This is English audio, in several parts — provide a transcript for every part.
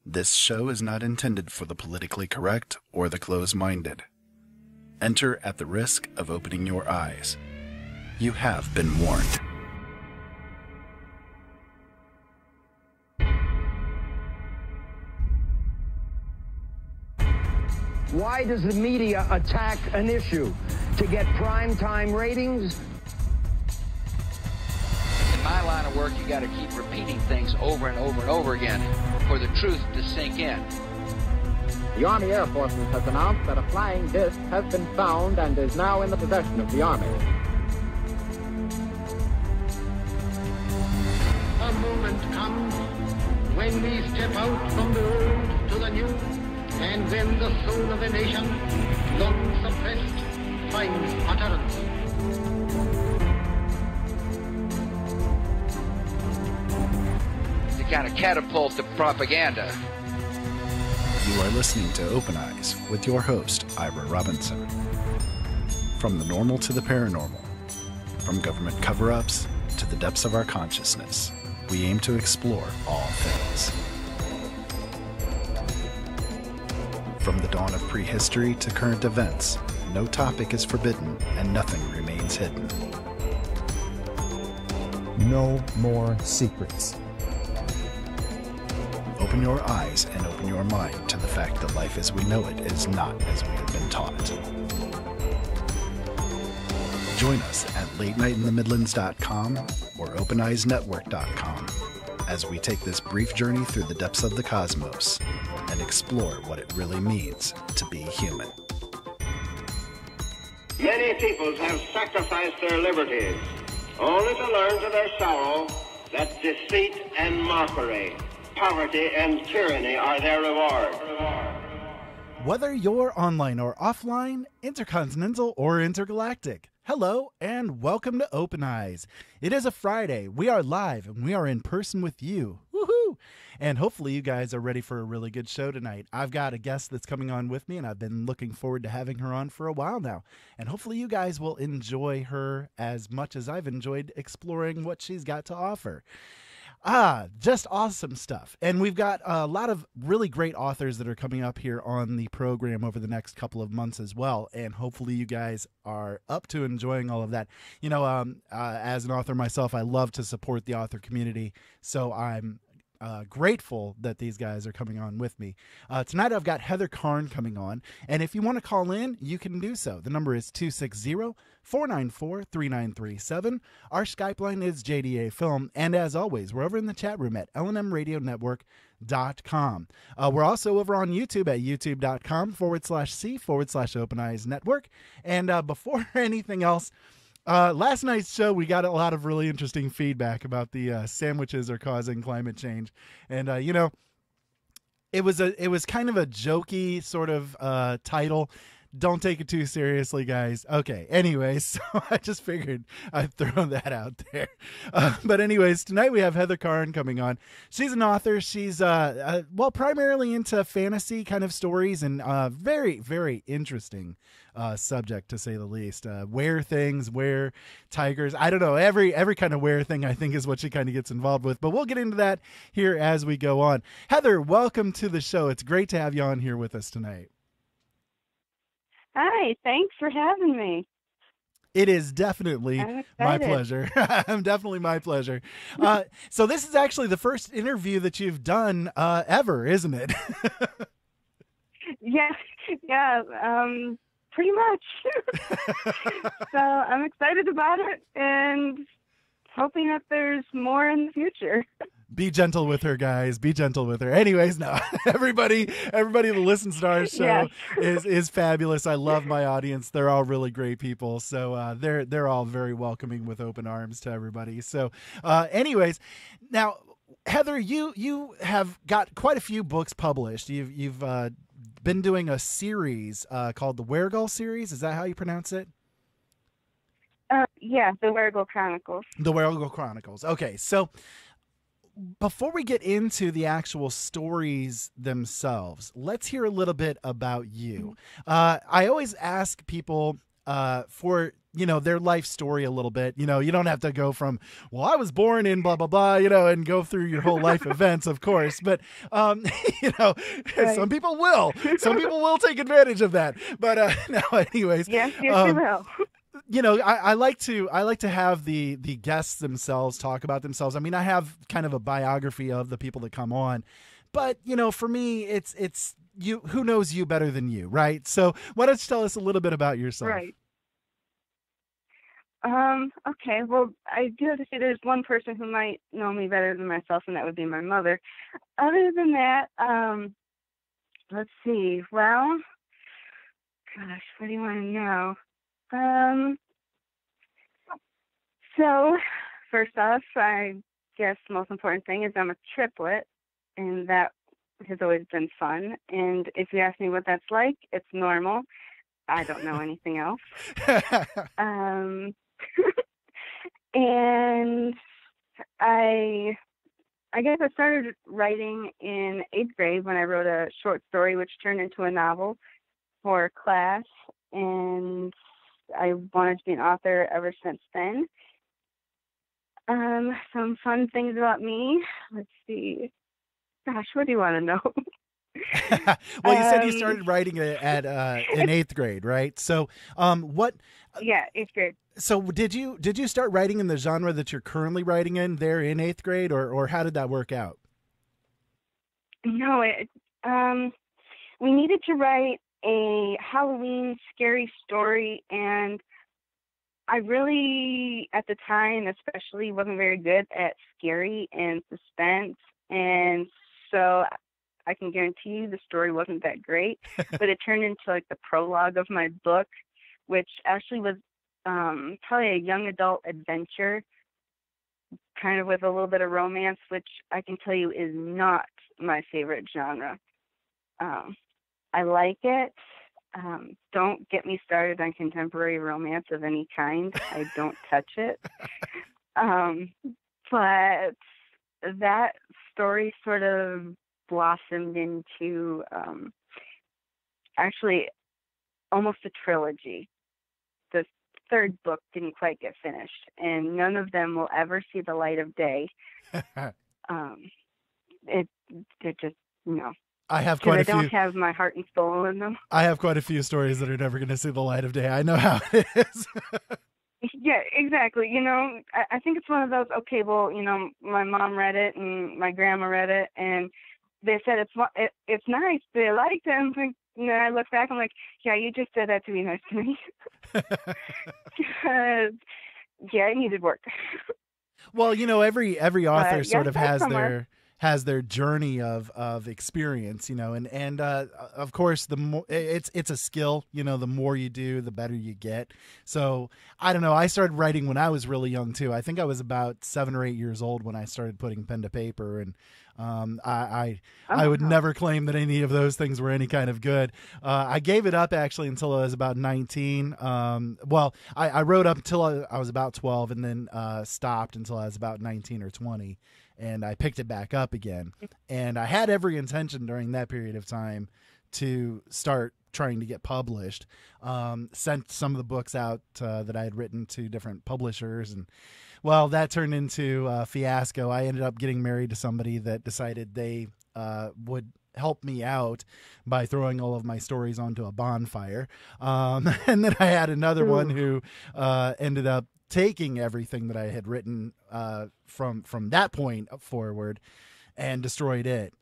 This show is not intended for the politically correct or the closed-minded. Enter at the risk of opening your eyes. You have been warned. Why does the media attack an issue? To get primetime ratings? In my line of work, you got to keep repeating things over and over and over again for the truth to sink in. The Army Air Forces has announced that a flying disc has been found and is now in the possession of the Army. A moment comes when we step out from the old to the new, and when the soul of a nation, long suppressed, finds utterance. To kind of catapult the propaganda. You are listening to Open Eyes with your host, Ira Robinson. From the normal to the paranormal, from government cover-ups to the depths of our consciousness, we aim to explore all things. From the dawn of prehistory to current events, no topic is forbidden and nothing remains hidden. No more secrets. Open your eyes and open your mind to the fact that life as we know it is not as we have been taught. Join us at latenightinthe-midlands.com or openeyesnetwork.com as we take this brief journey through the depths of the cosmos and explore what it really means to be human. Many peoples have sacrificed their liberties, only to learn to their sorrow that deceit and mockery, poverty and tyranny are their reward. Whether you're online or offline, intercontinental or intergalactic, hello and welcome to Open Eyes. It is a Friday. We are live and we are in person with you. Woohoo! And hopefully you guys are ready for a really good show tonight. I've got a guest that's coming on with me and I've been looking forward to having her on for a while now. And hopefully you guys will enjoy her as much as I've enjoyed exploring what she's got to offer. Just awesome stuff. And we've got a lot of really great authors that are coming up here on the program over the next couple of months as well. And hopefully you guys are up to enjoying all of that. You know, as an author myself, I love to support the author community. So I'm grateful that these guys are coming on with me. Tonight I've got Heather Karn coming on. And if you want to call in, you can do so. The number is 260-494-3937. Our Skype line is JDA Film. And as always, we're over in the chat room at LNM Radio Network.com. We're also over on YouTube at youtube.com/C/Open Eyes Network. And before anything else, last night's show, we got a lot of really interesting feedback about the sandwiches are causing climate change. And, you know, it was kind of a jokey sort of title. Don't take it too seriously, guys. Okay, anyways, so I just figured I'd throw that out there. But anyways, tonight we have Heather Karn coming on. She's an author. She's, well, primarily into fantasy kind of stories and very, very interesting subject, to say the least. Were things, were tigers. I don't know. Every kind of were thing, I think, is what she kind of gets involved with. But we'll get into that here as we go on. Heather, welcome to the show. It's great to have you on here with us tonight. Hi, thanks for having me. It is definitely my pleasure. Definitely my pleasure. So this is actually the first interview that you've done ever, isn't it? Yeah, pretty much. So I'm excited about it and hoping that there's more in the future. Be gentle with her, guys. Be gentle with her. Anyways, no, everybody that listens to our show is fabulous. I love my audience. They're all really great people. So they're all very welcoming with open arms to everybody. So anyways, now, Heather, you have got quite a few books published. You've been doing a series called the Weregal series. Is that how you pronounce it? Yeah, the Weregal Chronicles. The Weregal Chronicles. Okay, so before we get into the actual stories themselves, let's hear a little bit about you. I always ask people for their life story a little bit. You don't have to go from, well, I was born in blah, blah, blah, and go through your whole life events, of course. But, Right. some people will. Some people will take advantage of that. But no, anyways. Yes, they will. I like to have the guests themselves talk about themselves. I mean, I have kind of a biography of the people that come on, but for me, it's you. Who knows you better than you, right? So, why don't you tell us a little bit about yourself? Right. Okay. Well, I do have to say there's one person who might know me better than myself, and that would be my mother. Other than that, let's see. Well, gosh, what do you want to know? So first off, I guess the most important thing is I'm a triplet, and that has always been fun. And if you ask me what that's like, it's normal. I don't know anything else. And I guess I started writing in 8th grade when I wrote a short story which turned into a novel for class, and I wanted to be an author ever since then. Some fun things about me. Let's see. Gosh, what do you want to know? Well, you said you started writing at in 8th grade, right? So, what? Yeah, 8th grade. So, did you start writing in the genre that you're currently writing in there in 8th grade, or how did that work out? No, we needed to write a Halloween scary story, and I really, at the time especially, wasn't very good at scary and suspense, and so I can guarantee you the story wasn't that great, but it turned into like the prologue of my book, which actually was probably a young adult adventure, kind of with a little bit of romance, which I can tell you is not my favorite genre. I like it. Don't get me started on contemporary romance of any kind. I don't touch it. But that story sort of blossomed into actually almost a trilogy. The third book didn't quite get finished, and none of them will ever see the light of day. It just, I have quite a few. I don't have my heart and soul in them. I have quite a few stories that are never going to see the light of day. I know how it is. Yeah, exactly. I think it's one of those, okay, well, my mom read it and my grandma read it, and they said it's nice. They liked it. And I look back, I'm like, yeah, you just said that to be nice to me. Yeah, it needed work. Well, every author sort of has their journey of experience, and of course the more it's a skill, the more you do, the better you get. So I don't know. I started writing when I was really young too. I think I was about 7 or 8 years old when I started putting pen to paper, and I would never claim that any of those things were any kind of good. I gave it up actually until I was about 19. Well, I wrote up until I was about 12, and then stopped until I was about 19 or 20. And I picked it back up again. And I had every intention during that period of time to start trying to get published. Sent some of the books out that I had written to different publishers. And, well, that turned into a fiasco. I ended up getting married to somebody that decided they would help me out by throwing all of my stories onto a bonfire. And then I had another one who ended up taking everything that I had written from that point forward and destroyed it.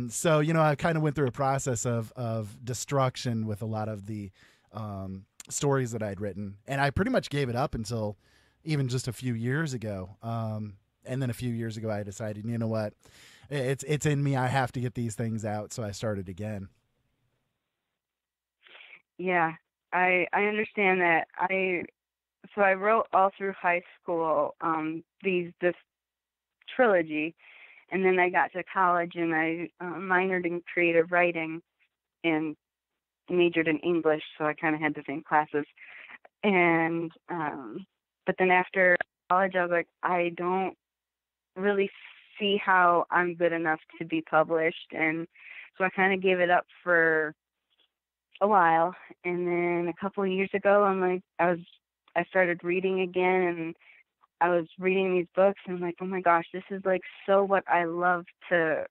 So, I kind of went through a process of destruction with a lot of the stories that I'd written. And I pretty much gave it up until even just a few years ago. And then a few years ago, I decided, you know what, it's in me. I have to get these things out. So I started again. Yeah, I understand that. So I wrote all through high school this trilogy, and then I got to college and I minored in creative writing and majored in English, so I kind of had the same classes. And but then after college, I was like, I don't really see how I'm good enough to be published, and so I kind of gave it up for a while. And then a couple of years ago, I was I started reading again, and I was reading these books, and I'm like, oh my gosh, this is like so what I love to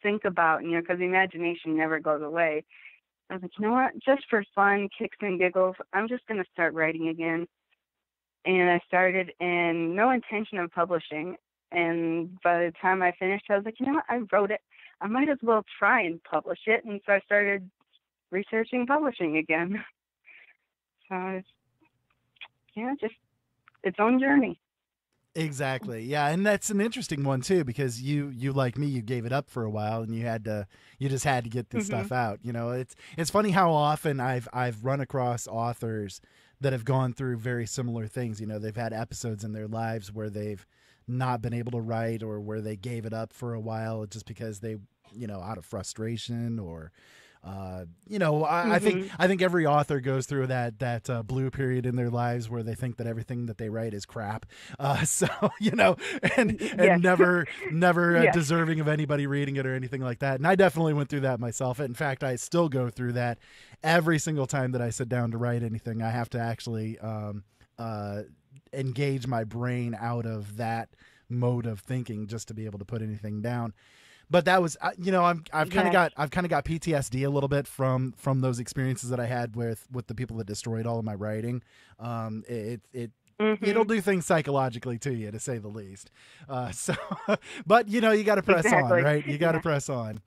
think about, you know, because imagination never goes away. I was like, you know what, just for fun, kicks and giggles, I'm just going to start writing again. And I started, and no intention of publishing. And by the time I finished, I was like, you know what, I wrote it. I might as well try and publish it. And so I started researching publishing again. So it's, just its own journey. Exactly. Yeah. And that's an interesting one too, because you like me, you gave it up for a while and you just had to get this stuff out. You know, it's funny how often I've run across authors that have gone through very similar things. You know, they've had episodes in their lives where they've not been able to write, or where they gave it up for a while just because they, you know, out of frustration, or I think every author goes through that blue period in their lives where they think that everything that they write is crap. So, you know, and never deserving of anybody reading it or anything like that. And I definitely went through that myself. In fact, I still go through that every single time that I sit down to write anything. I have to actually, engage my brain out of that mode of thinking just to be able to put anything down. But that was, you know, I've kind of got PTSD a little bit from those experiences that I had with the people that destroyed all of my writing. It'll do things psychologically to you, to say the least. But you know, you got to press on, right? You got to press on.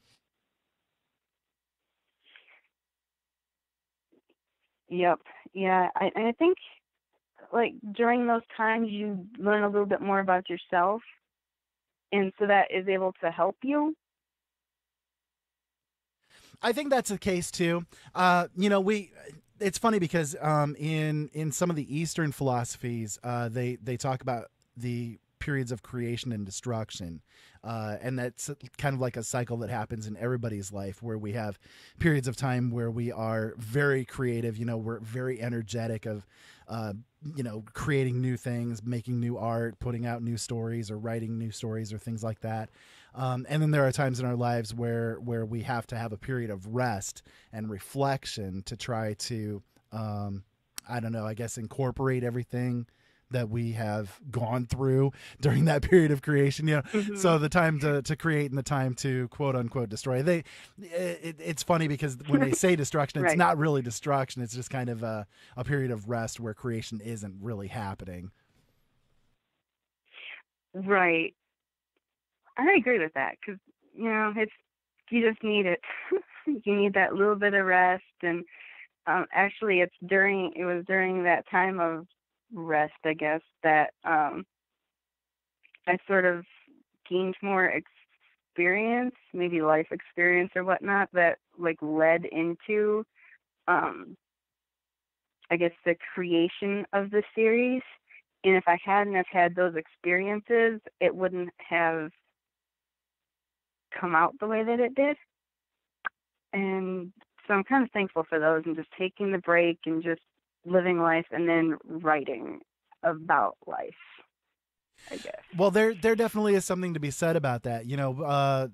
Yep. Yeah. I think, like, during those times you learn a little bit more about yourself. And so that is able to help you. I think that's the case too. You know, it's funny because in some of the Eastern philosophies, they talk about the periods of creation and destruction. And that's kind of like a cycle that happens in everybody's life, where we have periods of time where we are very creative, you know, we're very energetic of, you know, creating new things, making new art, putting out new stories, or writing new stories, or things like that. And then there are times in our lives where we have to have a period of rest and reflection to try to, I don't know, I guess incorporate everything that we have gone through during that period of creation, you know. So the time to create and the time to quote unquote destroy. It's funny because when they say destruction, it's not really destruction. It's just kind of a period of rest where creation isn't really happening. Right. I agree with that, because, you know, you just need it. You need that little bit of rest. And actually it was during that time of rest, I guess, that I sort of gained more experience, maybe life experience or whatnot, that like led into I guess the creation of the series. And if I hadn't have had those experiences, it wouldn't have come out the way that it did. And so I'm kind of thankful for those, and just taking the break and just living life and then writing about life, I guess. Well, there definitely is something to be said about that. You know,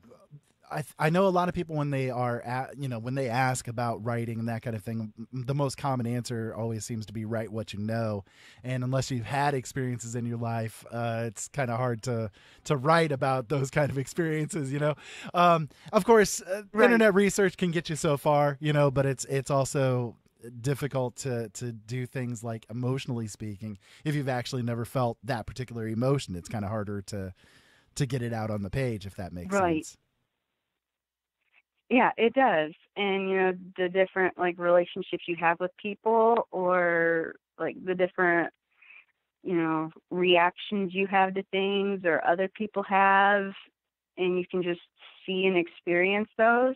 I know a lot of people when they when they ask about writing and that kind of thing, the most common answer always seems to be write what you know. And unless you've had experiences in your life, it's kind of hard to write about those kind of experiences, you know. Of course, internet research can get you so far, you know, but it's also difficult to do things like emotionally speaking. If you've actually never felt that particular emotion, it's kind of harder to get it out on the page, if that makes sense. Yeah, it does. And, you know, the different, like, relationships you have with people, or, like, the different, you know, reactions you have to things or other people have, and you can just see and experience those.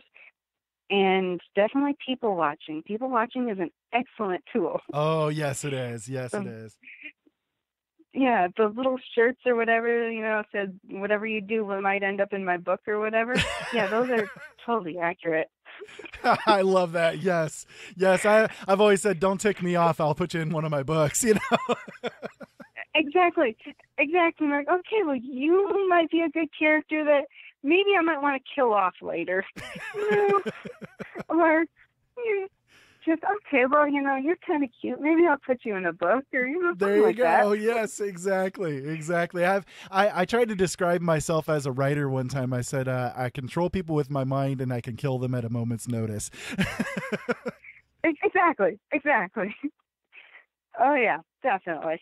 And definitely people watching. People watching is an excellent tool. Oh, yes, it is. Yes, it is. Yeah, the little shirts or whatever, you know, said whatever you do might end up in my book or whatever. Yeah, those are totally accurate. I love that. Yes. I've always said, don't tick me off. I'll put you in one of my books, you know. Exactly. I'm like, okay, well, you might be a good character that maybe I might want to kill off later. Or just, okay, well, you're kind of cute. Maybe I'll put you in a book or, There you like go. that. Yes, exactly. I tried to describe myself as a writer one time. I said, I control people with my mind and I can kill them at a moment's notice. Exactly. Oh yeah, definitely.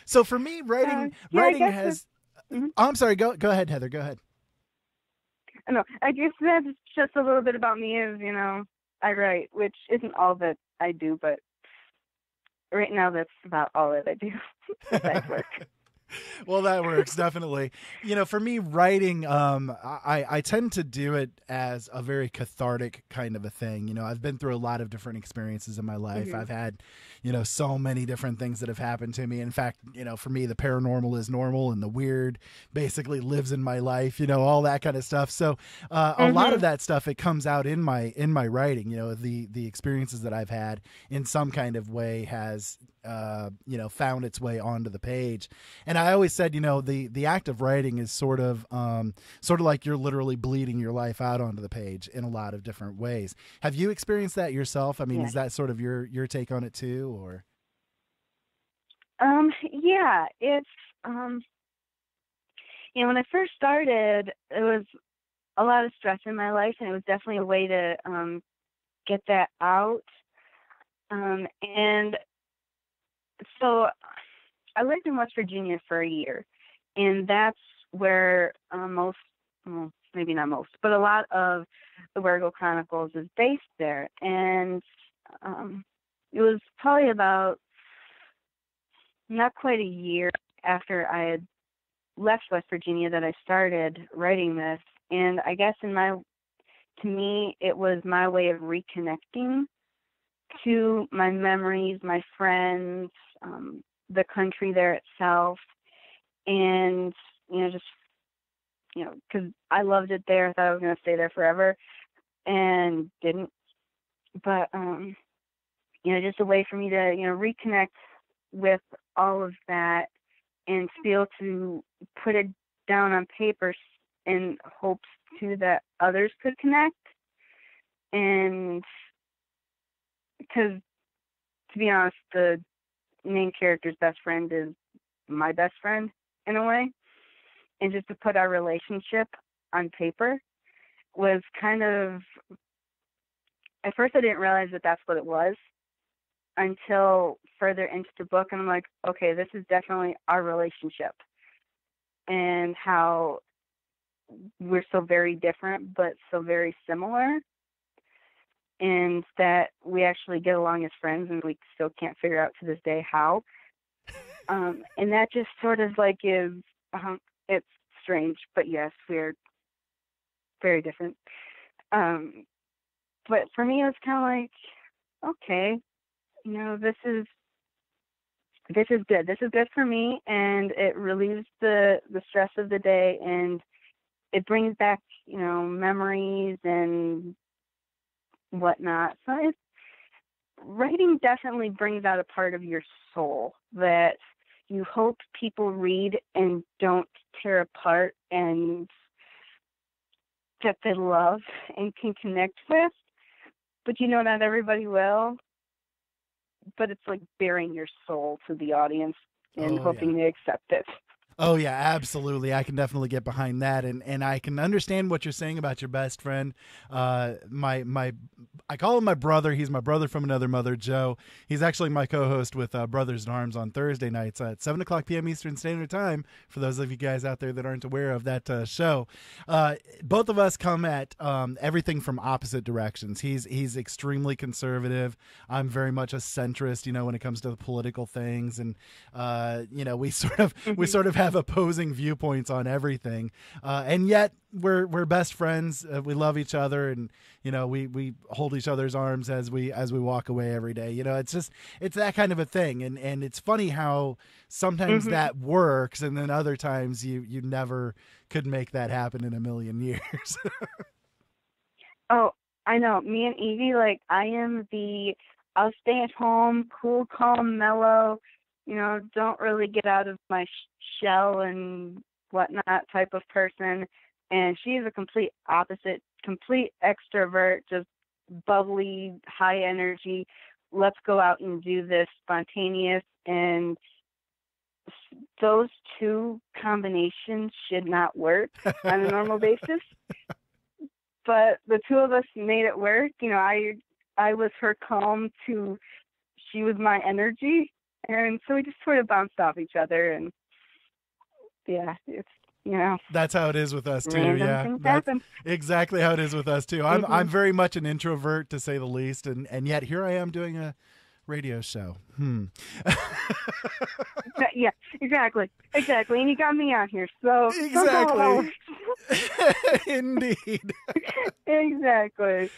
So for me, writing has. Mm-hmm. Oh, I'm sorry. Go ahead, Heather. Go ahead. No, I guess that's just a little bit about me. Is I write, which isn't all that I do, but right now that's about all that I do. Besides work. Well, that works, definitely. For me, writing, I tend to do it as a very cathartic kind of a thing. I've been through a lot of different experiences in my life. Mm-hmm. I've had, so many different things that have happened to me. In fact, for me, the paranormal is normal and the weird basically lives in my life, all that kind of stuff. So a lot of that stuff, it comes out in my writing. The experiences that I've had in some kind of way has, found its way onto the page. And I always said, the act of writing is sort of like you're literally bleeding your life out onto the page in a lot of different ways. Have you experienced that yourself? I mean, Is that sort of your take on it too, or? Yeah, it's, when I first started, it was a lot of stress in my life, and it was definitely a way to, get that out. And so I lived in West Virginia for a year, and that's where maybe not most, but a lot of the Weregal Chronicles is based there. And it was probably about not quite a year after I had left West Virginia that I started writing this. And I guess to me, it was my way of reconnecting to my memories, my friends, the country there itself, and just because I loved it there. I thought I was going to stay there forever, and didn't. But just a way for me to reconnect with all of that, and to be able to put it down on paper in hopes too that others could connect. And because, to be honest, the main character's best friend is my best friend in a way, and just to put our relationship on paper was kind of, at first I didn't realize that that's what it was until further into the book, and I'm like, okay, this is definitely our relationship, and how we're so very different but so very similar, and that we actually get along as friends, and we still can't figure out to this day how. And that just sort of like is, it's strange, but yes, we're very different. But for me, it was kind of like, okay, this is good. This is good for me, and it relieves the stress of the day, and it brings back, memories and whatnot. So writing definitely brings out a part of your soul that you hope people read and don't tear apart, and that they love and can connect with. But not everybody will. But it's like bearing your soul to the audience and hoping they accept it. Oh yeah, absolutely. I can definitely get behind that, and I can understand what you're saying about your best friend. I call him my brother. He's my brother from another mother, Joe. He's actually my co-host with Brothers in Arms on Thursday nights at 7:00 p.m. Eastern Standard Time. For those of you guys out there that aren't aware of that show, both of us come at everything from opposite directions. He's extremely conservative. I'm very much a centrist, when it comes to the political things, and we sort of have opposing viewpoints on everything, and yet we're best friends. We love each other, and we hold each other's arms as we walk away every day. It's that kind of a thing, and it's funny how sometimes that works, and then other times you never could make that happen in a million years. Oh, I know. Me and Evie, I am I'll stay at home, cool, calm, mellow, don't really get out of my shell and whatnot type of person. And she's a complete opposite, complete extrovert, just bubbly, high energy, let's go out and do this spontaneous, and those two combinations should not work on a normal basis. But the two of us made it work. You know, I was her calm to, she was my energy, and so we just sort of bounced off each other, and yeah, it's, you know, that's how it is with us too. Random Yeah, things that's happen. exactly how it is with us too. I'm very much an introvert, to say the least, and yet here I am doing a radio show. Yeah, exactly, and you got me on here, so exactly. Indeed. Exactly.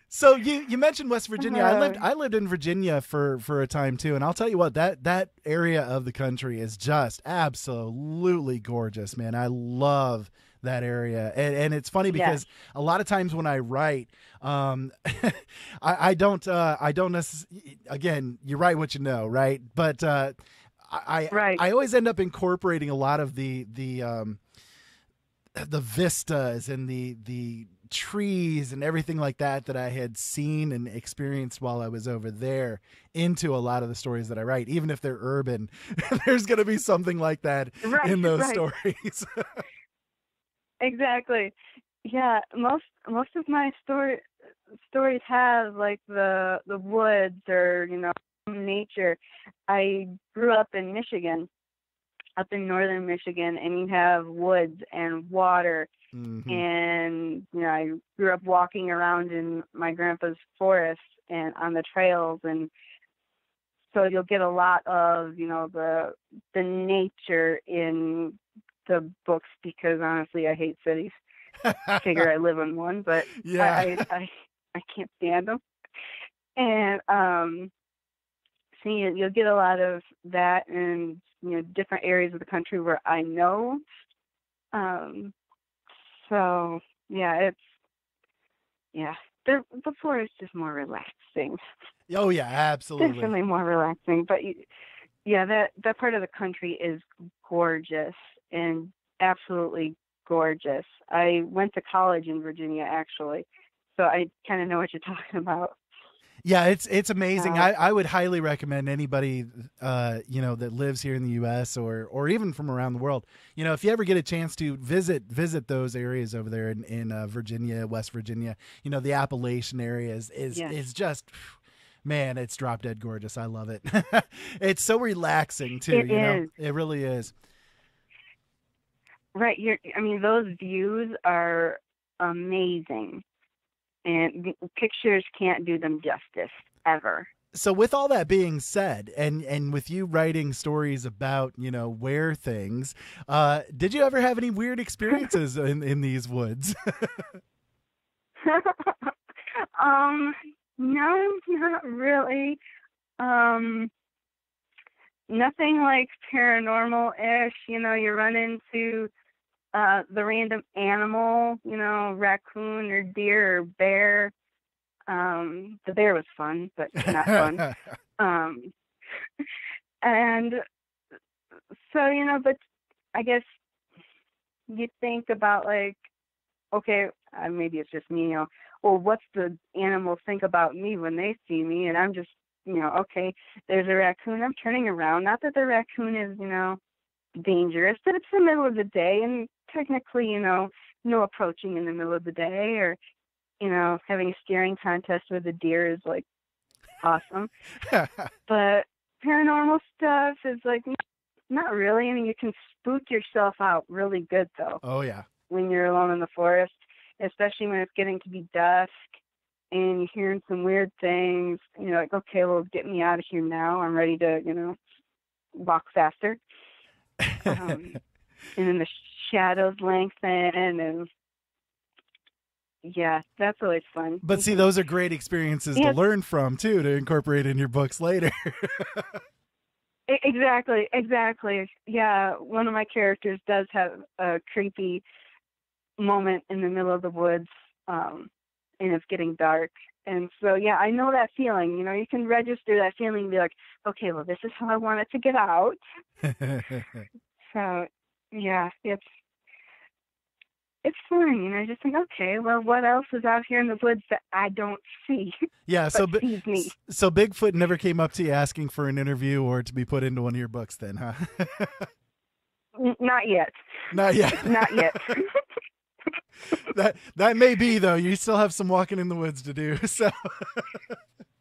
So you mentioned West Virginia. I lived in Virginia for a time too, and I'll tell you what, that area of the country is just absolutely gorgeous, man. I love that area, and it's funny because a lot of times when I write, I don't necessarily. Again, you write what you know, right? But I always end up incorporating a lot of the vistas and the trees and everything like that I had seen and experienced while I was over there into a lot of the stories that I write. Even if they're urban, there's going to be something like that in those stories. Exactly. Yeah, most of my stories have like the woods or, you know, nature. I grew up in Michigan, up in northern Michigan, and you have woods and water. Mm-hmm. And, you know, I grew up walking around in my grandpa's forest and on the trails, and so you'll get a lot of, you know, the nature in the books, because honestly I hate cities. I figure I live in one, but I can't stand them. And so you'll get a lot of that in, you know, different areas of the country where I know. So yeah, the forest is more relaxing. Oh yeah, absolutely. Definitely more relaxing. But yeah, that part of the country is gorgeous and absolutely gorgeous. I went to college in Virginia, actually, so I kind of know what you're talking about. Yeah, it's amazing. I would highly recommend anybody, you know, that lives here in the U.S. or even from around the world, you know, if you ever get a chance to visit those areas over there in Virginia, West Virginia, you know, the Appalachian area is just, man, it's drop dead gorgeous. I love it. It's so relaxing too. It is. It really is. Right. I mean, those views are amazing. And pictures can't do them justice, ever. So with all that being said, and with you writing stories about, you know, where things, did you ever have any weird experiences in these woods? No, not really. Nothing like paranormal-ish. You know, you run into the random animal, you know, raccoon or deer or bear. The bear was fun, but not fun. And so, you know, but I guess you think about like, okay, maybe it's just me, you know, well, what's the animal think about me when they see me? And I'm just, you know, okay, there's a raccoon, I'm turning around. Not that the raccoon is, you know, dangerous, but it's the middle of the day, and technically, you know, no approaching in the middle of the day, or, you know, having a staring contest with a deer is like awesome. But paranormal stuff is like not really. I mean, you can spook yourself out really good though. Oh yeah. When you're alone in the forest, especially when it's getting to be dusk and you're hearing some weird things, and you're like, okay, well, get me out of here now. I'm ready to, you know, walk faster. And then the shadows lengthen, and yeah, that's always fun. But see, those are great experiences to learn from too, to incorporate in your books later. Exactly. Yeah, one of my characters does have a creepy moment in the middle of the woods, and it's getting dark. And so, yeah, I know that feeling. You know, you can register that feeling and be like, okay, well, this is how I want it to get out. So, yeah, it's fine. And I just think, okay, well, what else is out here in the woods that I don't see? Yeah, so sees me? So Bigfoot never came up to you asking for an interview or to be put into one of your books then, huh? Not yet. Not yet. Not yet. That may be, though. You still have some walking in the woods to do. So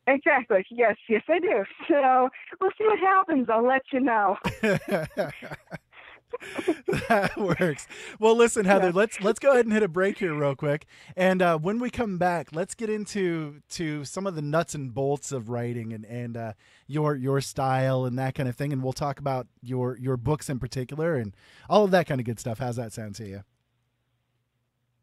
Exactly. Yes, I do. So we'll see what happens. I'll let you know. That works. Well, listen, Heather, let's go ahead and hit a break here real quick. And when we come back, let's get into some of the nuts and bolts of writing and your style and that kind of thing. And we'll talk about your books in particular and all of that kind of good stuff. How's that sound to you?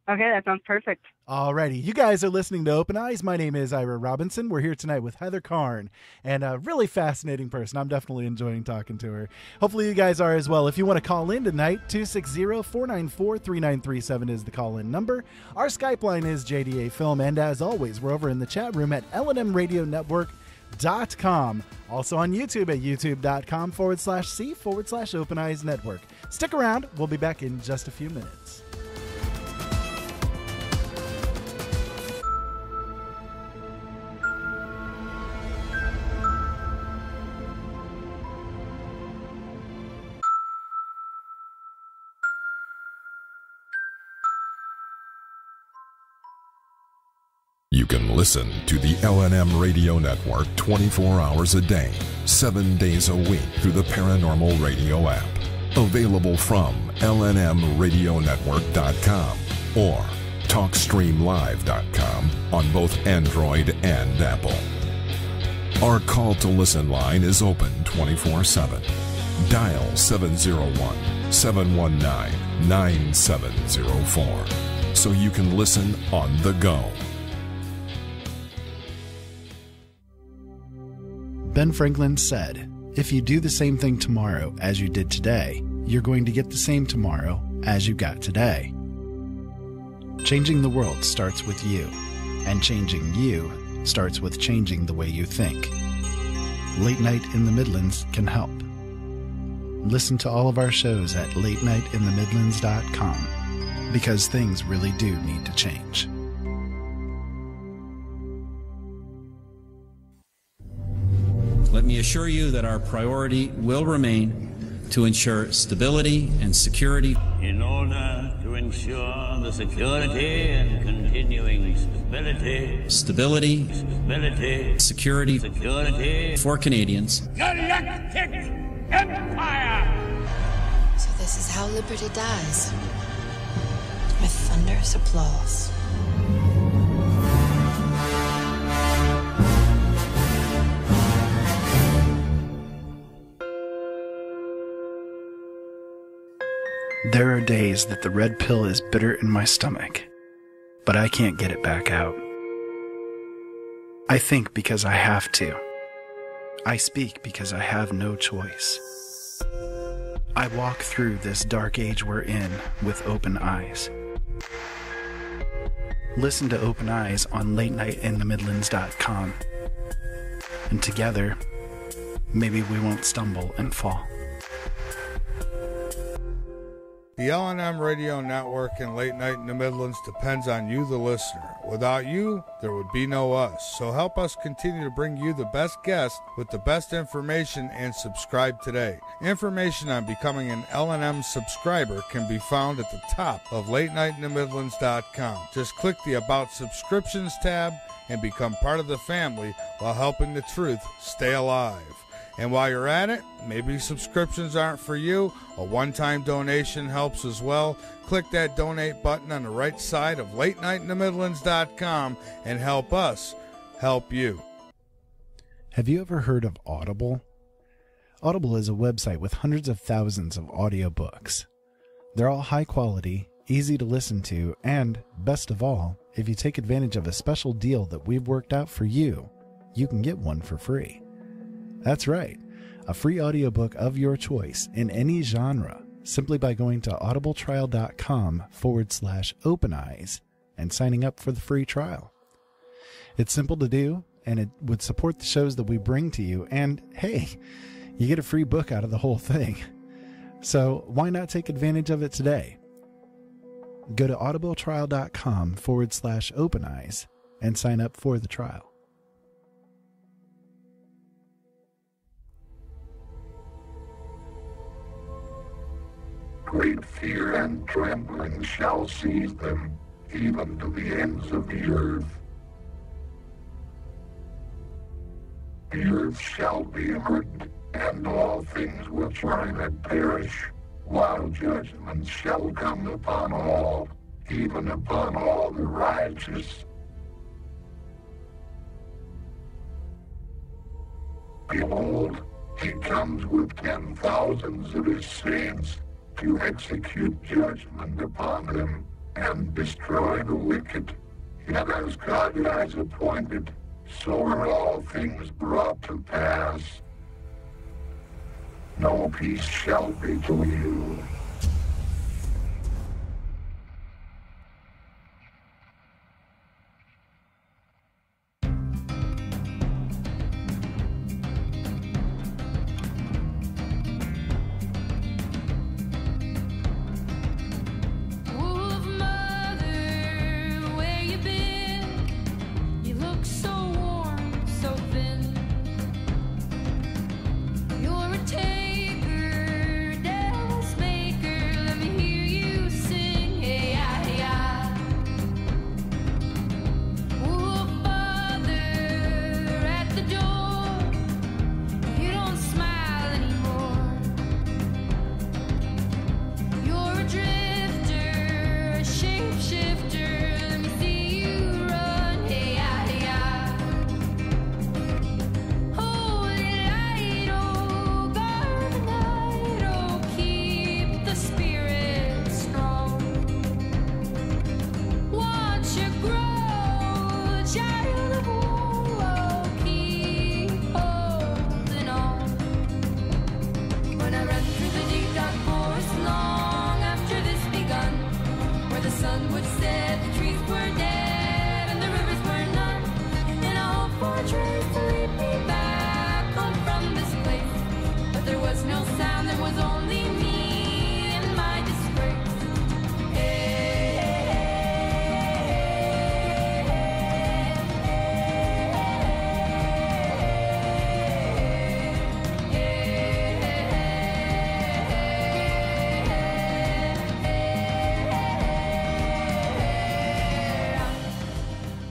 Okay, that sounds perfect. Alrighty, you guys are listening to Open Eyes. My name is Ira Robinson. We're here tonight with Heather Karn, and a really fascinating person. I'm definitely enjoying talking to her. Hopefully you guys are as well. If you want to call in tonight, 260-494-3937 is the call-in number. Our Skype line is JDA Film, and as always, we're over in the chat room at LNM Radio Network.com. Also on YouTube at youtube.com/C/Open Eyes Network. Stick around. We'll be back in just a few minutes. You can listen to the LNM Radio Network 24 hours a day, 7 days a week through the Paranormal Radio app. Available from LNMRadioNetwork.com or TalkStreamLive.com on both Android and Apple. Our call to listen line is open 24/7. Dial 701-719-9704 so you can listen on the go. Ben Franklin said, if you do the same thing tomorrow as you did today, you're going to get the same tomorrow as you got today. Changing the world starts with you, and changing you starts with changing the way you think. Late Night in the Midlands can help. Listen to all of our shows at latenightinthemidlands.com because things really do need to change. Let me assure you that our priority will remain to ensure stability and security. In order to ensure the security and continuing stability, security for Canadians. Galactic Empire! So this is how liberty dies. With thunderous applause. There are days that the red pill is bitter in my stomach, but I can't get it back out. I think because I have to. I speak because I have no choice. I walk through this dark age we're in with open eyes. Listen to Open Eyes on latenightinthemidlands.com. And together, maybe we won't stumble and fall. The LNM Radio Network and Late Night in the Midlands depends on you, the listener. Without you, there would be no us. So help us continue to bring you the best guests with the best information and subscribe today. Information on becoming an LNM subscriber can be found at the top of latenightinthemidlands.com. Just click the About Subscriptions tab and become part of the family while helping the truth stay alive. And while you're at it, maybe subscriptions aren't for you. A one-time donation helps as well. Click that donate button on the right side of latenightinthemidlands.com and help us help you. Have you ever heard of Audible? Audible is a website with hundreds of thousands of audiobooks. They're all high quality, easy to listen to, and, best of all, if you take advantage of a special deal that we've worked out for you, you can get one for free. That's right, a free audiobook of your choice in any genre simply by going to audibletrial.com/openeyes and signing up for the free trial. It's simple to do, and it would support the shows that we bring to you, and hey, you get a free book out of the whole thing. So why not take advantage of it today? Go to audibletrial.com/openeyes and sign up for the trial. Great fear and trembling shall seize them, even to the ends of the earth. The earth shall be hurt, and all things will try and perish, while judgment shall come upon all, even upon all the righteous. Behold, he comes with 10,000s of his saints to execute judgment upon them and destroy the wicked. Yet as God has appointed, so are all things brought to pass. No peace shall be to you.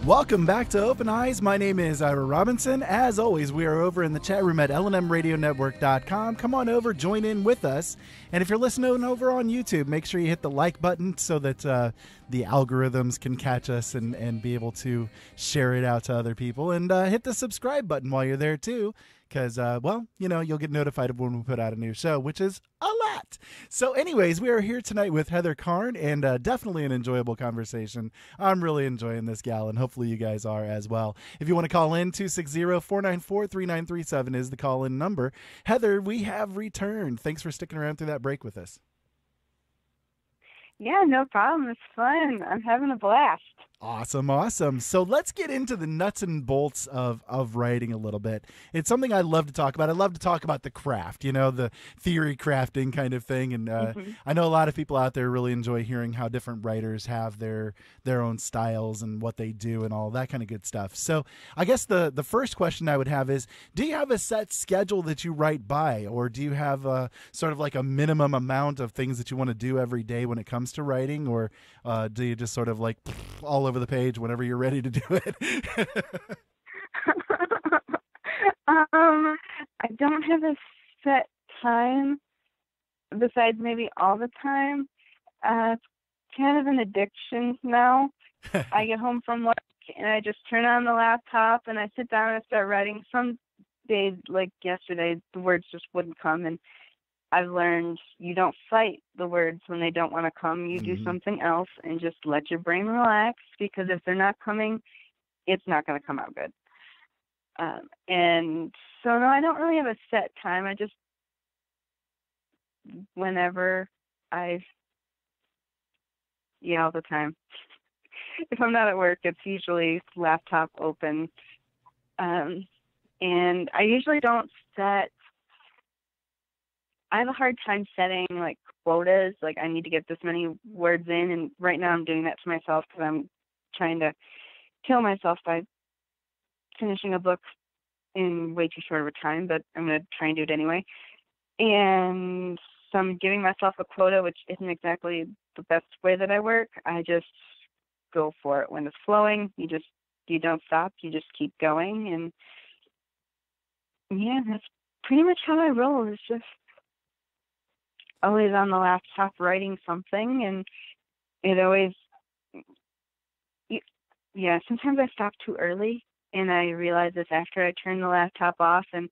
Welcome back to Open Eyes. My name is Ira Robinson. As always, we are over in the chat room at LNMRadioNetwork.com. Come on over, join in with us. And if you're listening over on YouTube, make sure you hit the like button so that the algorithms can catch us and be able to share it out to other people. And hit the subscribe button while you're there, too. Because, well, you know, you'll get notified of when we put out a new show, which is a lot. So anyways, we are here tonight with Heather Karn, and definitely an enjoyable conversation. I'm really enjoying this gal, and hopefully you guys are as well. If you want to call in, 260-494-3937 is the call-in number. Heather, we have returned. Thanks for sticking around through that break with us. Yeah, no problem. It's fun. I'm having a blast. Awesome, awesome. So let's get into the nuts and bolts of writing a little bit. It's something I love to talk about. I love to talk about the craft, you know, the theory crafting kind of thing. And I know a lot of people out there really enjoy hearing how different writers have their own styles and what they do and all that kind of good stuff. So I guess the first question I would have is, do you have a set schedule that you write by, or do you have sort of like a minimum amount of things that you want to do every day when it comes to writing, or do you just sort of like all over the page whenever you're ready to do it? I don't have a set time besides maybe all the time. It's kind of an addiction now. I get home from work and I just turn on the laptop and I sit down and start writing. Some days, like yesterday, the words just wouldn't come, and I've learned you don't fight the words when they don't want to come. You do something else and just let your brain relax, because if they're not coming, it's not going to come out good. And so, no, I don't really have a set time. I just, whenever all the time. If I'm not at work, it's usually laptop open. And I usually don't set I have a hard time setting like quotas. Like I need to get this many words in, and right now I'm doing that to myself because I'm trying to kill myself by finishing a book in way too short of a time, but I'm going to try and do it anyway. And so I'm giving myself a quota, which isn't exactly the best way that I work. I just go for it. When it's flowing, you don't stop, you just keep going. And yeah, that's pretty much how I roll. It's just always on the laptop writing something, and it always, yeah, sometimes I stop too early, and I realize this after I turn the laptop off and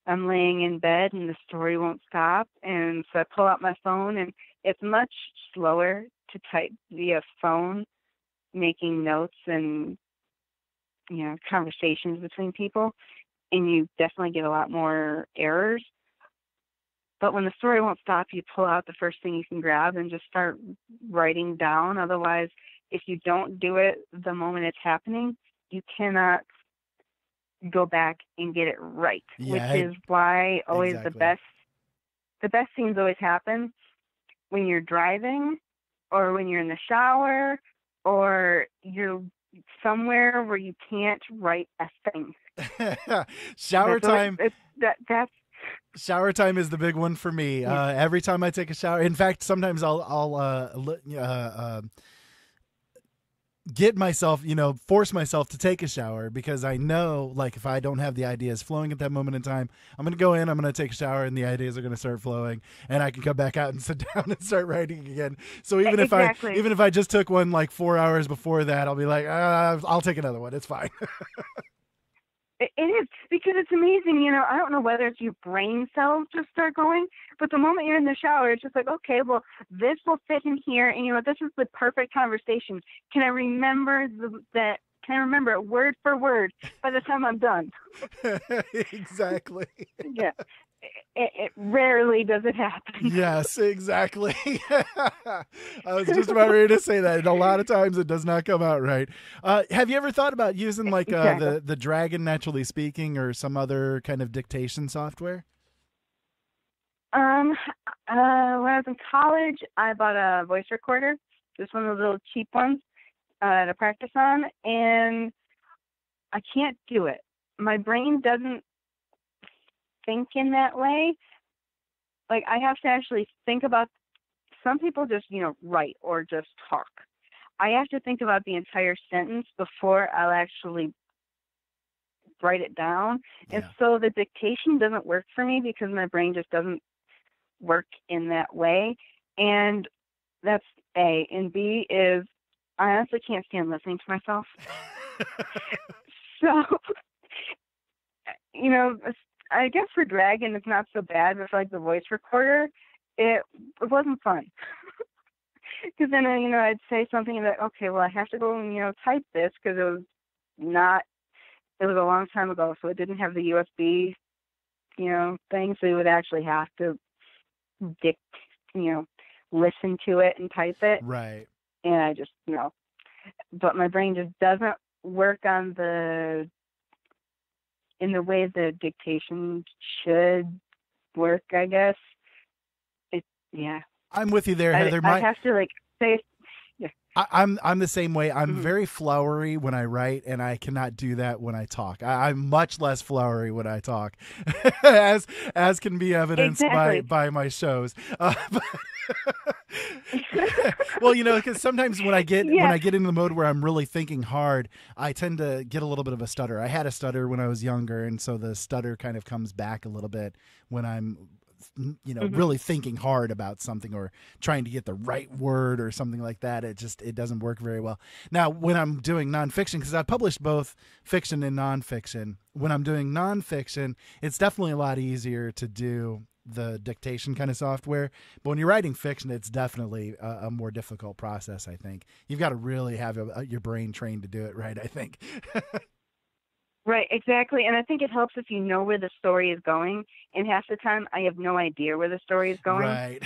I'm laying in bed and the story won't stop. And so I pull out my phone, and it's much slower to type via phone, making notes and, conversations between people. And you definitely get a lot more errors. But when the story won't stop, you pull out the first thing you can grab and just start writing down. Otherwise, if you don't do it the moment it's happening, you cannot go back and get it right, which is why always the best scenes always happen when you're driving or when you're in the shower or you're somewhere where you can't write a thing. Shower time. That's shower time is the big one for me. Every time I take a shower, in fact, sometimes I'll get myself, force myself to take a shower because I know, like, if I don't have the ideas flowing at that moment in time, I'm going to go in, I'm going to take a shower, and the ideas are going to start flowing, and I can come back out and sit down and start writing again. So even if I just took one like 4 hours before that, I'll be like, I'll take another one. It's fine. It is, because it's amazing, I don't know whether it's your brain cells just start going, but the moment you're in the shower, it's just like, okay, well, this will fit in here, and this is the perfect conversation. Can I remember Can I remember it word for word by the time I'm done? Exactly. Yeah. It rarely does it happen. Yes, exactly. I was just about ready to say that. And a lot of times it does not come out right. Have you ever thought about using like the Dragon Naturally Speaking or some other kind of dictation software? When I was in college, I bought a voice recorder, just one of those little cheap ones to practice on, and I can't do it. My brain doesn't think in that way. Like, I have to actually think about, some people just, write or just talk. I have to think about the entire sentence before I'll actually write it down. Yeah. And so the dictation doesn't work for me because my brain just doesn't work in that way. And that's A. And B is, I honestly can't stand listening to myself. So, I guess for Dragon, it's not so bad, but for like the voice recorder, it wasn't fun. Because then, I'd say something and okay, well, I have to go and, type this because it was a long time ago, so it didn't have the USB, thing, so you would actually have to listen to it and type it. Right. And I just, but my brain just doesn't work on in the way the dictation should work, I guess. I'm with you there, Heather. I have to say, yeah. I'm the same way. I'm very flowery when I write, and I cannot do that when I talk. I'm much less flowery when I talk, as can be evidenced by my shows. Well, because sometimes when I get into the mode where I'm really thinking hard, I tend to get a little bit of a stutter. I had a stutter when I was younger, and so the stutter kind of comes back a little bit when I'm really thinking hard about something or trying to get the right word or something like that. It doesn't work very well. Now, when I'm doing nonfiction, because I publish both fiction and nonfiction, when I'm doing nonfiction, it's definitely a lot easier to do the dictation kind of software. But when you're writing fiction, it's definitely a more difficult process, I think. You've got to really have your brain trained to do it right, I think. Right, exactly. And I think it helps if you know where the story is going. And half the time, I have no idea where the story is going. Right.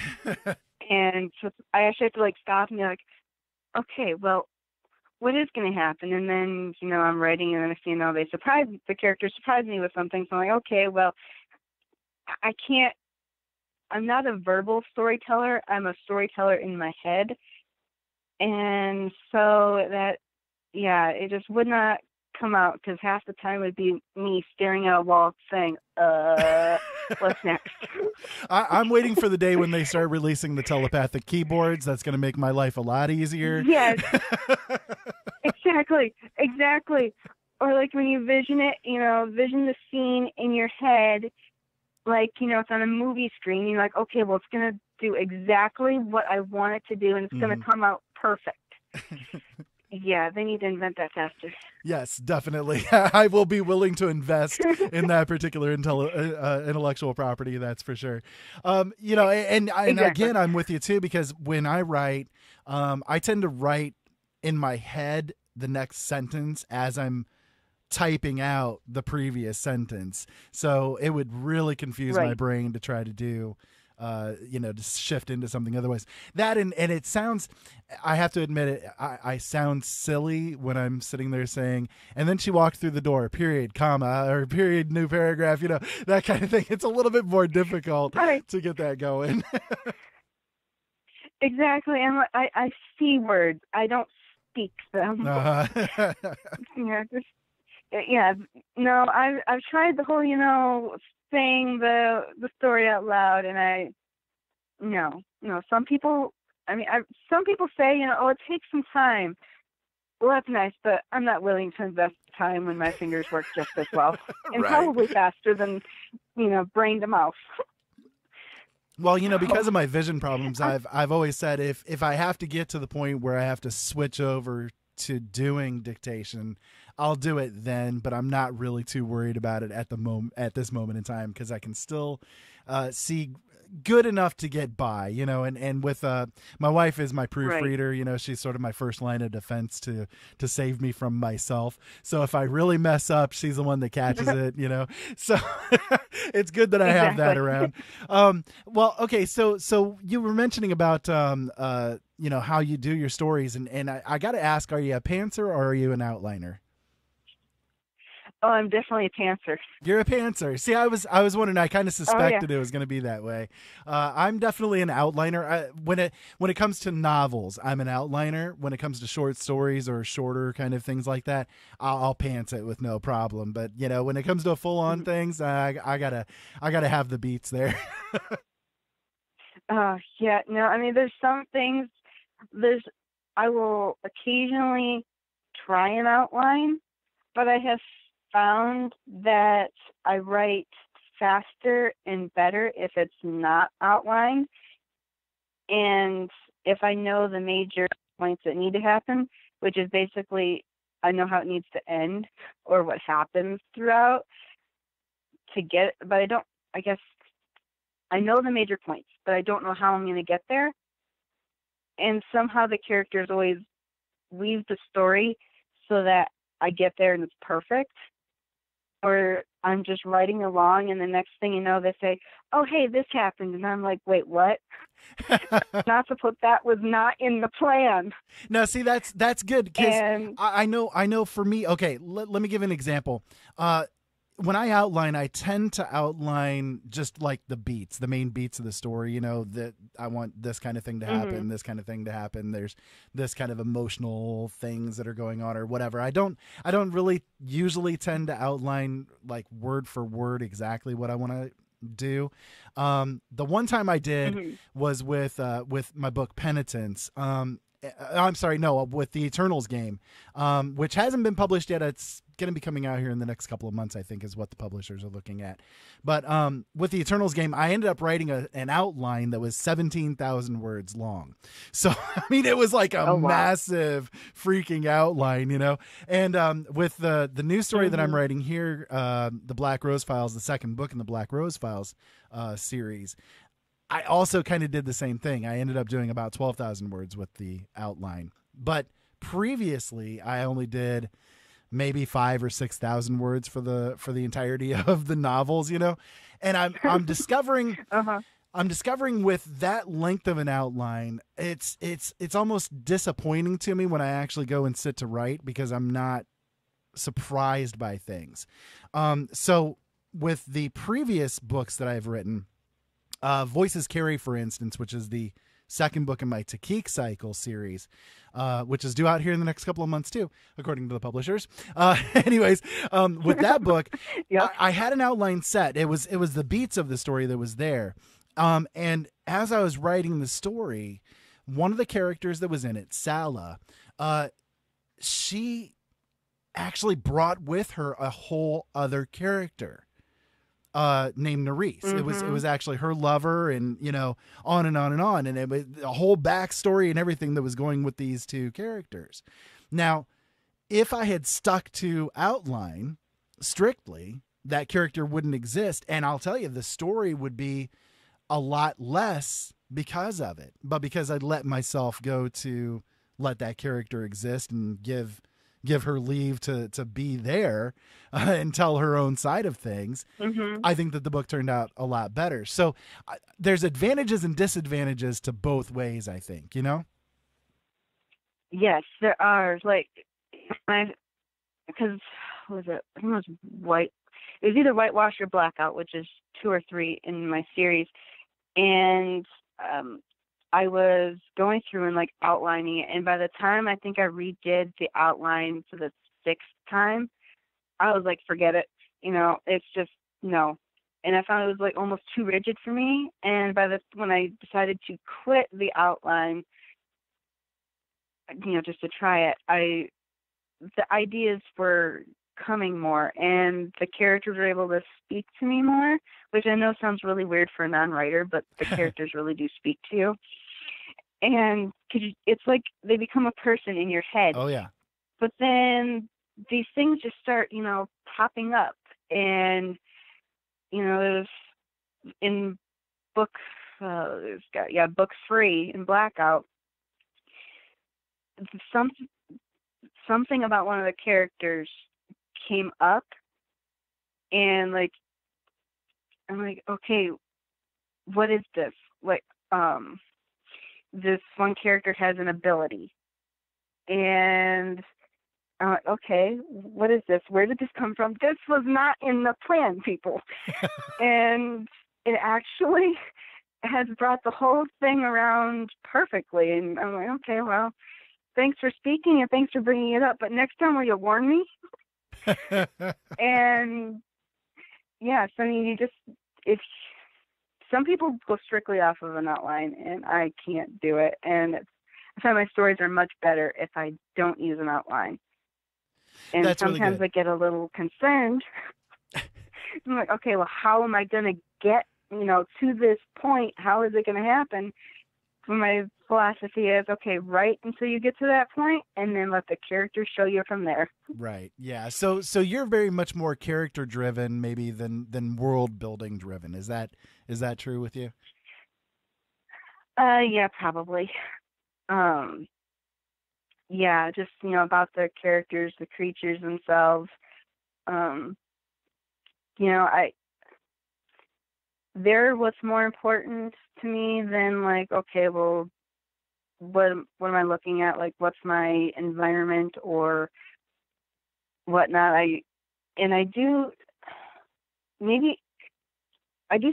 And so I actually have to stop and be like, okay, well, what is going to happen? And then, I'm writing, and then the characters surprise me with something. So I'm like, okay, well, I can't I'm not a verbal storyteller. I'm a storyteller in my head. And so that, yeah, it just would not come out because half the time would be me staring at a wall saying, what's next? I'm waiting for the day when they start releasing the telepathic keyboards. That's going to make my life a lot easier. Yes. Exactly. Or like when you vision it, vision the scene in your head, like, it's on a movie screen. You're like, okay, well, it's going to do exactly what I want it to do, and it's going to come out perfect. Yeah, they need to invent that faster. Yes, definitely. I will be willing to invest in that particular intellectual property. That's for sure. And again, I'm with you too, because when I write, I tend to write in my head the next sentence as I'm typing out the previous sentence. So it would really confuse my brain to try to do, to shift into something otherwise. That and it sounds, I have to admit it, I sound silly when I'm sitting there saying, and then she walked through the door, period, comma, or period, new paragraph, that kind of thing. It's a little bit more difficult to get that going. Exactly. And I see words. I don't speak them. No, I've tried the whole, saying the story out loud, and no. Some people say, it takes some time. Well, that's nice, but I'm not willing to invest time when my fingers work just as well, and probably faster than, brain to mouth. Well, because of my vision problems, I've always said if I have to get to the point where I have to switch over to doing dictation, I'll do it then, but I'm not really too worried about it at this moment in time, because I can still see good enough to get by, and with my wife is my proofreader, she's sort of my first line of defense to save me from myself. So if I really mess up, she's the one that catches it, so it's good that I have that around. Well, okay. So you were mentioning about, how you do your stories, and I got to ask, are you a pantser or are you an outliner? Oh, I'm definitely a pantser. You're a pantser. See, I was wondering. I kind of suspected it was going to be that way. I'm definitely an outliner. When it comes to novels, I'm an outliner. When it comes to short stories or shorter kind of things like that, I'll pants it with no problem. But when it comes to full on things, I gotta have the beats there. Yeah. No, I mean, there's some things. I will occasionally try an outline, but I have found that I write faster and better if it's not outlined, and if I know the major points that need to happen, which is basically I know how it needs to end or what happens throughout to get, but I guess I know the major points, but I don't know how I'm going to get there, and somehow the characters always weave the story so that I get there and it's perfect. Or I'm just writing along, and the next thing you know, they say, "Oh, hey, this happened," and I'm like, "Wait, what?" That was not in the plan. No, see, that's good, because I know. For me, okay, let me give an example. When I outline, I tend to outline just like the main beats of the story, that I want this kind of thing to happen, this kind of thing to happen. There's this kind of emotional things that are going on or whatever. I don't really usually tend to outline like word for word exactly what I want to do. The one time I did was with my book Penitence. I'm sorry, no, with the Eternals game, which hasn't been published yet. It's going to be coming out here in the next couple of months, I think, is what the publishers are looking at. But with the Eternals game, I ended up writing an outline that was 17,000 words long. So, I mean, it was like a massive freaking outline, And with the new story that I'm writing here, the Black Rose Files, the second book in the Black Rose Files series, I also kind of did the same thing. I ended up doing about 12,000 words with the outline. But previously, I only did maybe 5,000 or 6,000 words for the entirety of the novels, And I'm discovering I'm discovering with that length of an outline, it's almost disappointing to me when I actually go and sit to write, because I'm not surprised by things. So with the previous books that I've written, Voices Carry, for instance, which is the second book in my Takik Cycle series, which is due out here in the next couple of months too, according to the publishers. Anyways, with that book, Yep. I had an outline set. It was the beats of the story that was there. And as I was writing the story, one of the characters that was in it, Sala, she actually brought with her a whole other character named Nerys. Mm-hmm. It was actually her lover, and on and on and on, and it was a whole backstory and everything that was going with these two characters. Now, if I had stuck to outline strictly, that character wouldn't exist, and I'll tell you, the story would be a lot less because of it. But because I'd let myself go to let that character exist and give her leave to be there and tell her own side of things, Mm-hmm. I think that the book turned out a lot better. So there's advantages and disadvantages to both ways, I think, Yes, there are. Like, because what was it? I think it was white. It was either Whitewash or Blackout, which is 2 or 3 in my series. And I was going through and like outlining it, and by the time I think I redid the outline for the 6th time, I was like, forget it. It's just no. And I found it was like almost too rigid for me. And when I decided to quit the outline, just to try it, the ideas were coming more, and the characters were able to speak to me more, which I know sounds really weird for a non-writer, but the characters really do speak to you. And it's like they become a person in your head. Oh, yeah. But then these things just start, popping up. And, there's in book 3 in Blackout, something about one of the characters came up, and like I'm like, okay, what is this? Like, this one character has an ability, and I'm like, okay, what is this? Where did this come from? This was not in the plan, people. And it actually has brought the whole thing around perfectly. And I'm like, okay, well, thanks for speaking and thanks for bringing it up, but next time will you warn me? And yes, I mean, if some people go strictly off of an outline, and I can't do it. And I find my stories are much better if I don't use an outline. And That's sometimes really I get a little concerned. I'm like, okay, well, how am I going to get, to this point? How is it going to happen? My philosophy is, okay, write until you get to that point, and then let the characters show you from there. Right. Yeah. So you're very much more character driven, maybe than world building driven. Is that true with you? Yeah, probably. Yeah, just about the characters, the creatures themselves. They're what's more important to me than like, okay, well, what am I looking at? Like, what's my environment or whatnot? I do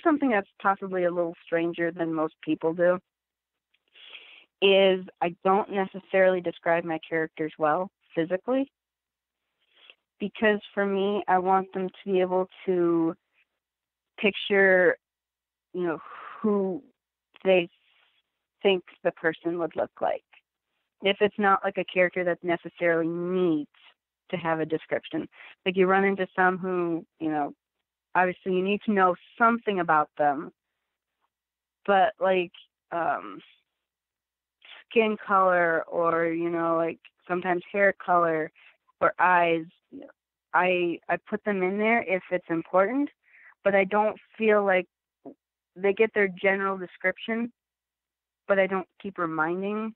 something that's possibly a little stranger than most people do. Is I don't necessarily describe my characters well physically, because for me, I want them to be able to picture, who they think the person would look like. If it's not like a character that necessarily needs to have a description. Like you run into some who, obviously you need to know something about them, but like, skin color or, like sometimes hair color or eyes, I put them in there if it's important, but I don't feel like they get their general description, but I don't keep reminding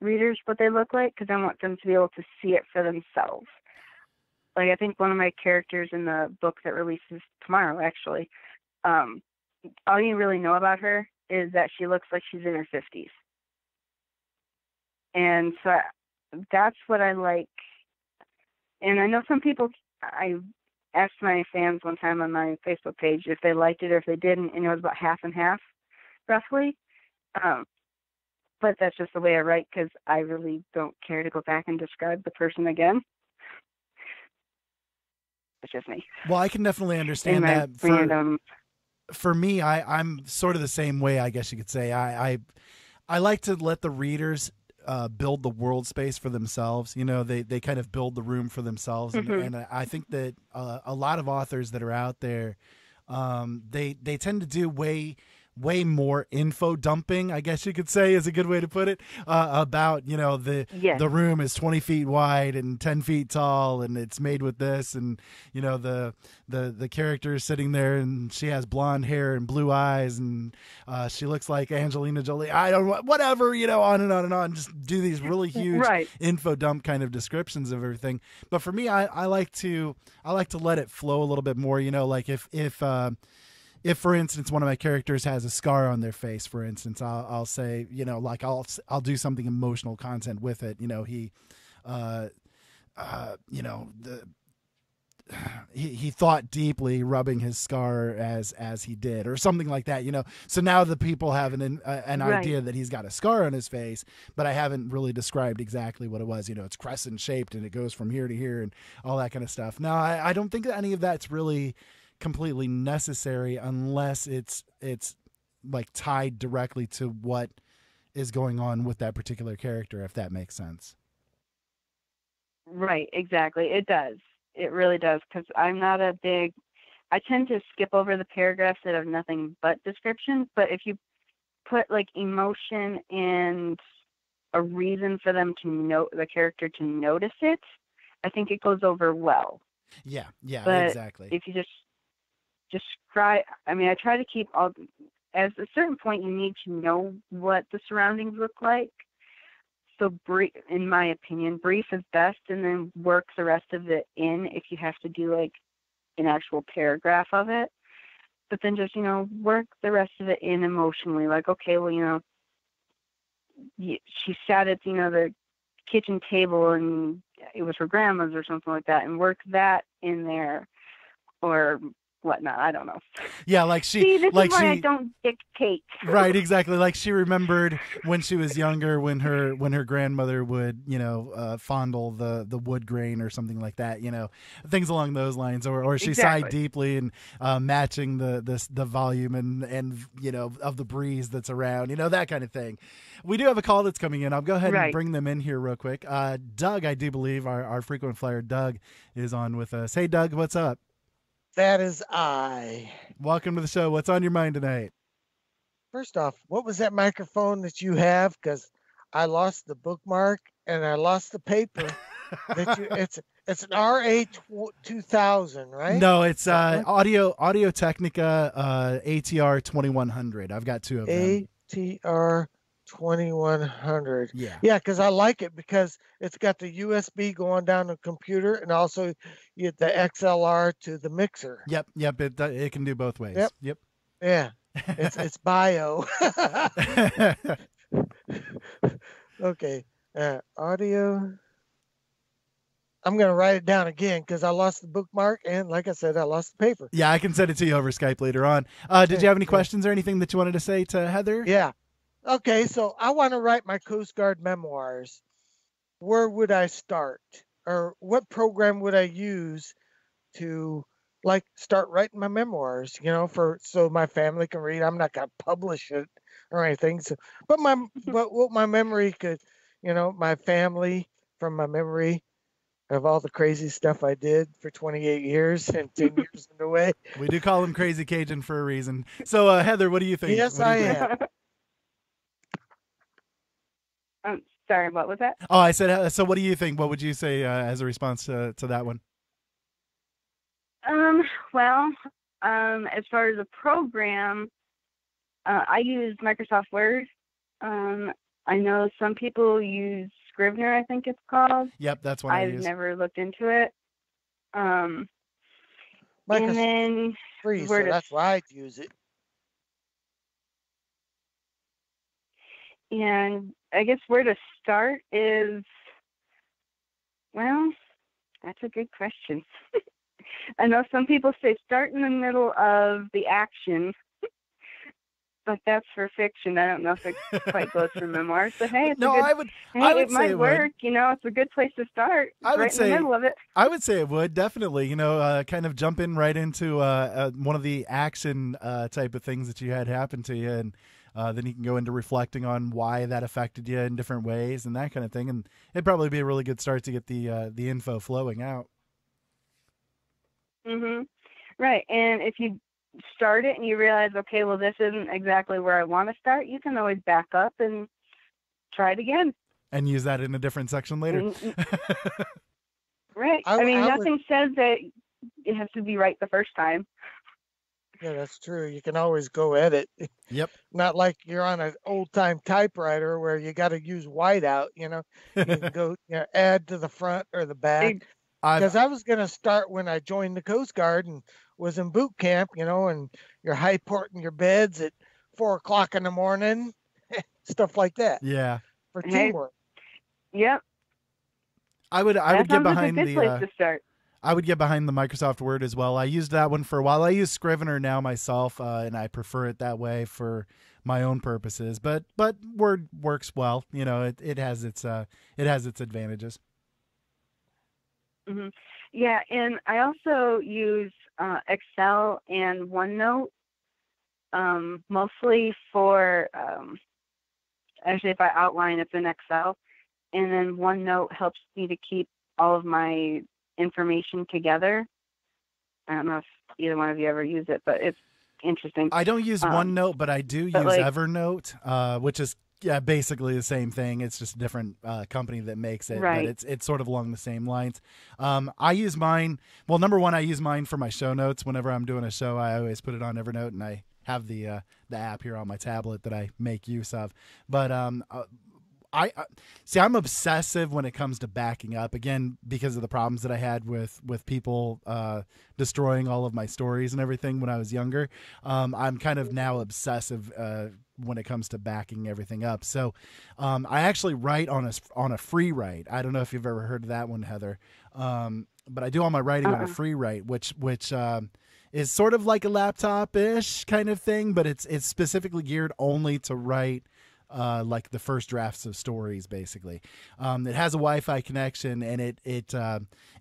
readers what they look like because I want them to be able to see it for themselves. Like I think one of my characters in the book that releases tomorrow, actually, all you really know about her is that she looks like she's in her 50s. And so that's what I like. And I know some people, I asked my fans one time on my Facebook page if they liked it or if they didn't, and it was about half and half, roughly. But that's just the way I write because I really don't care to go back and describe the person again. It's just me. Well, I can definitely understand that. For me, I'm sort of the same way, I guess you could say. I like to let the readers build the world space for themselves. You know, they kind of build the room for themselves. And I think that a lot of authors that are out there, they tend to do way more info dumping, I guess you could say is a good way to put it, about, you know, the room is 20 feet wide and 10 feet tall and it's made with this, and, you know, the character is sitting there and she has blonde hair and blue eyes and she looks like Angelina Jolie. I don't know, whatever, you know, on and on and on. Just do these really huge info dump kind of descriptions of everything. But for me, I like to let it flow a little bit more, you know, like if, for instance, one of my characters has a scar on their face, for instance, I'll say, you know, like I'll do something emotional content with it. You know, he thought deeply rubbing his scar as he did, or something like that, you know. So now the people have an idea that he's got a scar on his face, but I haven't really described exactly what it was. You know, it's crescent shaped and it goes from here to here and all that kind of stuff. Now, I don't think that any of that's really completely necessary unless it's like tied directly to what is going on with that particular character, if that makes sense. Right, exactly. It does. It really does, because I'm not I tend to skip over the paragraphs that have nothing but descriptions, but if you put like emotion and a reason for them to the character to notice it, I think it goes over well. Yeah, but exactly. If you just describe, I mean, I try to keep at a certain point you need to know what the surroundings look like. So brief, in my opinion, brief is best, and then work the rest of it in if you have to do like an actual paragraph of it. But then just, you know, work the rest of it in emotionally. Like, okay, well, you know, she sat at, you know, the kitchen table and it was her grandma's or something like that, and work that in there, or whatnot. I don't know. Yeah, like she. See, this like is why she, I don't dictate. Right, exactly. Like she remembered when she was younger, when her grandmother would, you know, fondle the wood grain or something like that. You know, things along those lines. Or she sighed deeply and matching the volume and you know of the breeze that's around. You know, that kind of thing. We do have a call that's coming in. I'll go ahead and bring them in here real quick. Doug, I do believe our frequent flyer Doug is on with us. Hey, Doug, what's up? That is I. Welcome to the show. What's on your mind tonight? First off, what was that microphone that you have? Because I lost the bookmark and I lost the paper. It's an RA2000, right? No, it's Audio Technica ATR 2100. I've got two of them. ATR 2100. Yeah, because I like it because it's got the USB going down the computer and also you get the XLR to the mixer. Yep. It can do both ways. Yep. Yeah, it's bio. Okay, audio. I'm gonna write it down again because I lost the bookmark and, like I said, I lost the paper. Yeah, I can send it to you over Skype later on. Did you have any questions or anything that you wanted to say to Heather? Yeah. Okay, so I want to write my Coast Guard memoirs. Where would I start? Or what program would I use to like start writing my memoirs, you know, so my family can read? I'm not going to publish it or anything. So, but what my memory could, you know, my family, from my memory of all the crazy stuff I did for 28 years and 10 years in the way. We do call him Crazy Cajun for a reason. So Heather, what do you think? Yes, I am. Sorry, what was that? Oh, I said, so what do you think? What would you say as a response to that one? Well, as far as a program, I use Microsoft Word. I know some people use Scrivener, I think it's called. Yep, that's what I use. I've never looked into it. And then free, so that's why I'd use it. And I guess where to start is, well, that's a good question. I know some people say start in the middle of the action, but that's for fiction. I don't know if it quite goes for memoirs. But hey, it's No, a good, I would it say might it work. You know, it's a good place to start. I would right say, in the middle of it. I would say it would definitely, you know, kind of jump in right into one of the action type of things that you had happen to you, and then you can go into reflecting on why that affected you in different ways and that kind of thing. And it'd probably be a really good start to get the info flowing out. Mhm. Right, and if you start it and you realize, okay, well, this isn't exactly where I want to start, you can always back up and try it again. And use that in a different section later. Right. I mean, nothing says that it has to be right the first time. Yeah, that's true. You can always go edit. Yep. Not like you're on an old-time typewriter where you got to use whiteout, you know. You can go add to the front or the back. Because I was going to start when I joined the Coast Guard and was in boot camp, you know, and you're high porting your beds at 4 o'clock in the morning, stuff like that. Yeah. For teamwork. Yep. I would get behind a good place to start. I would get behind the Microsoft Word as well. I used that one for a while. I use Scrivener now myself, and I prefer it that way for my own purposes. But Word works well. You know, it has its advantages. Mm-hmm. Yeah, and I also use Excel and OneNote mostly for actually if I outline it's in Excel, and then OneNote helps me to keep all of my information together. I don't know if either one of you ever use it, but it's interesting. I don't use OneNote, but I do use Evernote, which is basically the same thing. It's just a different company that makes it, right. But it's sort of along the same lines. I use mine. Well, number one, I use mine for my show notes. Whenever I'm doing a show, I always put it on Evernote, and I have the app here on my tablet that I make use of. But I see. I'm obsessive when it comes to backing up. Again, because of the problems that I had with people destroying all of my stories and everything when I was younger. I'm kind of now obsessive when it comes to backing everything up. So I actually write on a free write. I don't know if you've ever heard of that one, Heather. But I do all my writing on a free write, which is sort of like a laptop-ish kind of thing, but it's specifically geared only to write like the first drafts of stories, basically. It has a Wi-Fi connection, and it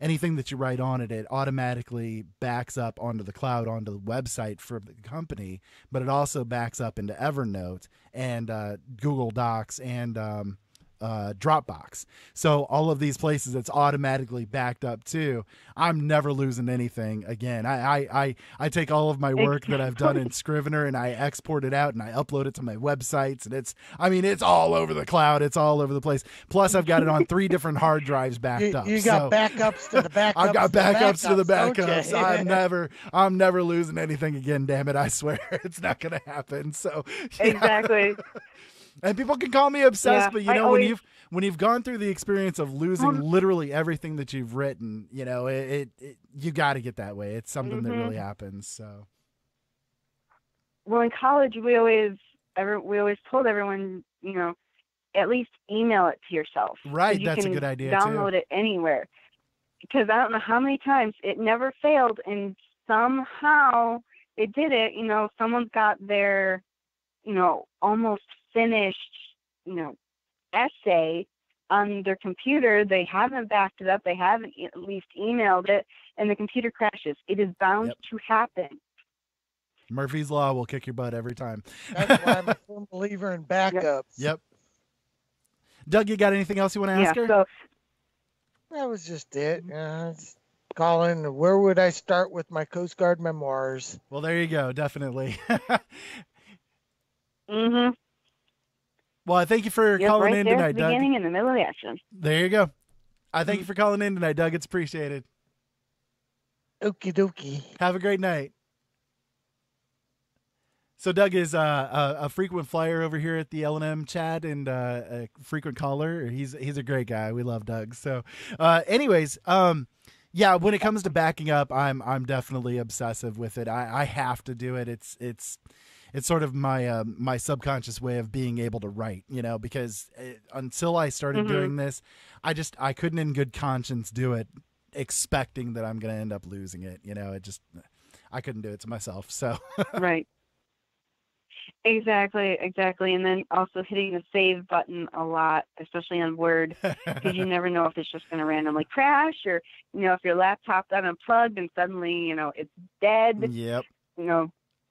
anything that you write on it automatically backs up onto the cloud, onto the website for the company, but it also backs up into Evernote and Google Docs and Dropbox. So all of these places, it's automatically backed up too. I'm never losing anything again. I take all of my work that I've done in Scrivener and I export it out and I upload it to my websites, and it's all over the cloud. It's all over the place. Plus I've got it on 3 different hard drives backed up. You got backups to the backups. I've got backups to the backups. Okay. I'm never losing anything again. Damn it. I swear it's not going to happen. So yeah. Exactly. And people can call me obsessed, but you know, when you've gone through the experience of losing literally everything that you've written, you know, you got to get that way. It's something that really happens. So, well, in college, we always told everyone, you know, at least email it to yourself. Right, that's a good idea. Download it anywhere, because I don't know how many times it never failed, and somehow it did it. You know, someone's got their, you know, almost finished, you know, essay on their computer. They haven't backed it up. They haven't at least emailed it, and the computer crashes. It is bound to happen. Murphy's Law will kick your butt every time. That's why I'm a firm believer in backups. Yep. Doug, you got anything else you want to ask her? So that was just it. Calling, where would I start with my Coast Guard memoirs? Well, there you go. Definitely. Mm-hmm. Well, I thank you for calling in tonight, Doug. Beginning in the middle of the action. There you go. I thank you for calling in tonight, Doug. It's appreciated. Okie dokie. Have a great night. So Doug is a frequent flyer over here at the LNM chat and a frequent caller. He's a great guy. We love Doug. So, anyways, yeah, when it comes to backing up, I'm definitely obsessive with it. I have to do it. It's sort of my my subconscious way of being able to write, you know, because until I started doing this, I couldn't in good conscience do it expecting that I'm going to end up losing it. I couldn't do it to myself. So Right. Exactly. And then also hitting the save button a lot, especially on Word, because you never know if it's just going to randomly crash, or if your laptop got unplugged and suddenly it's dead. Yep.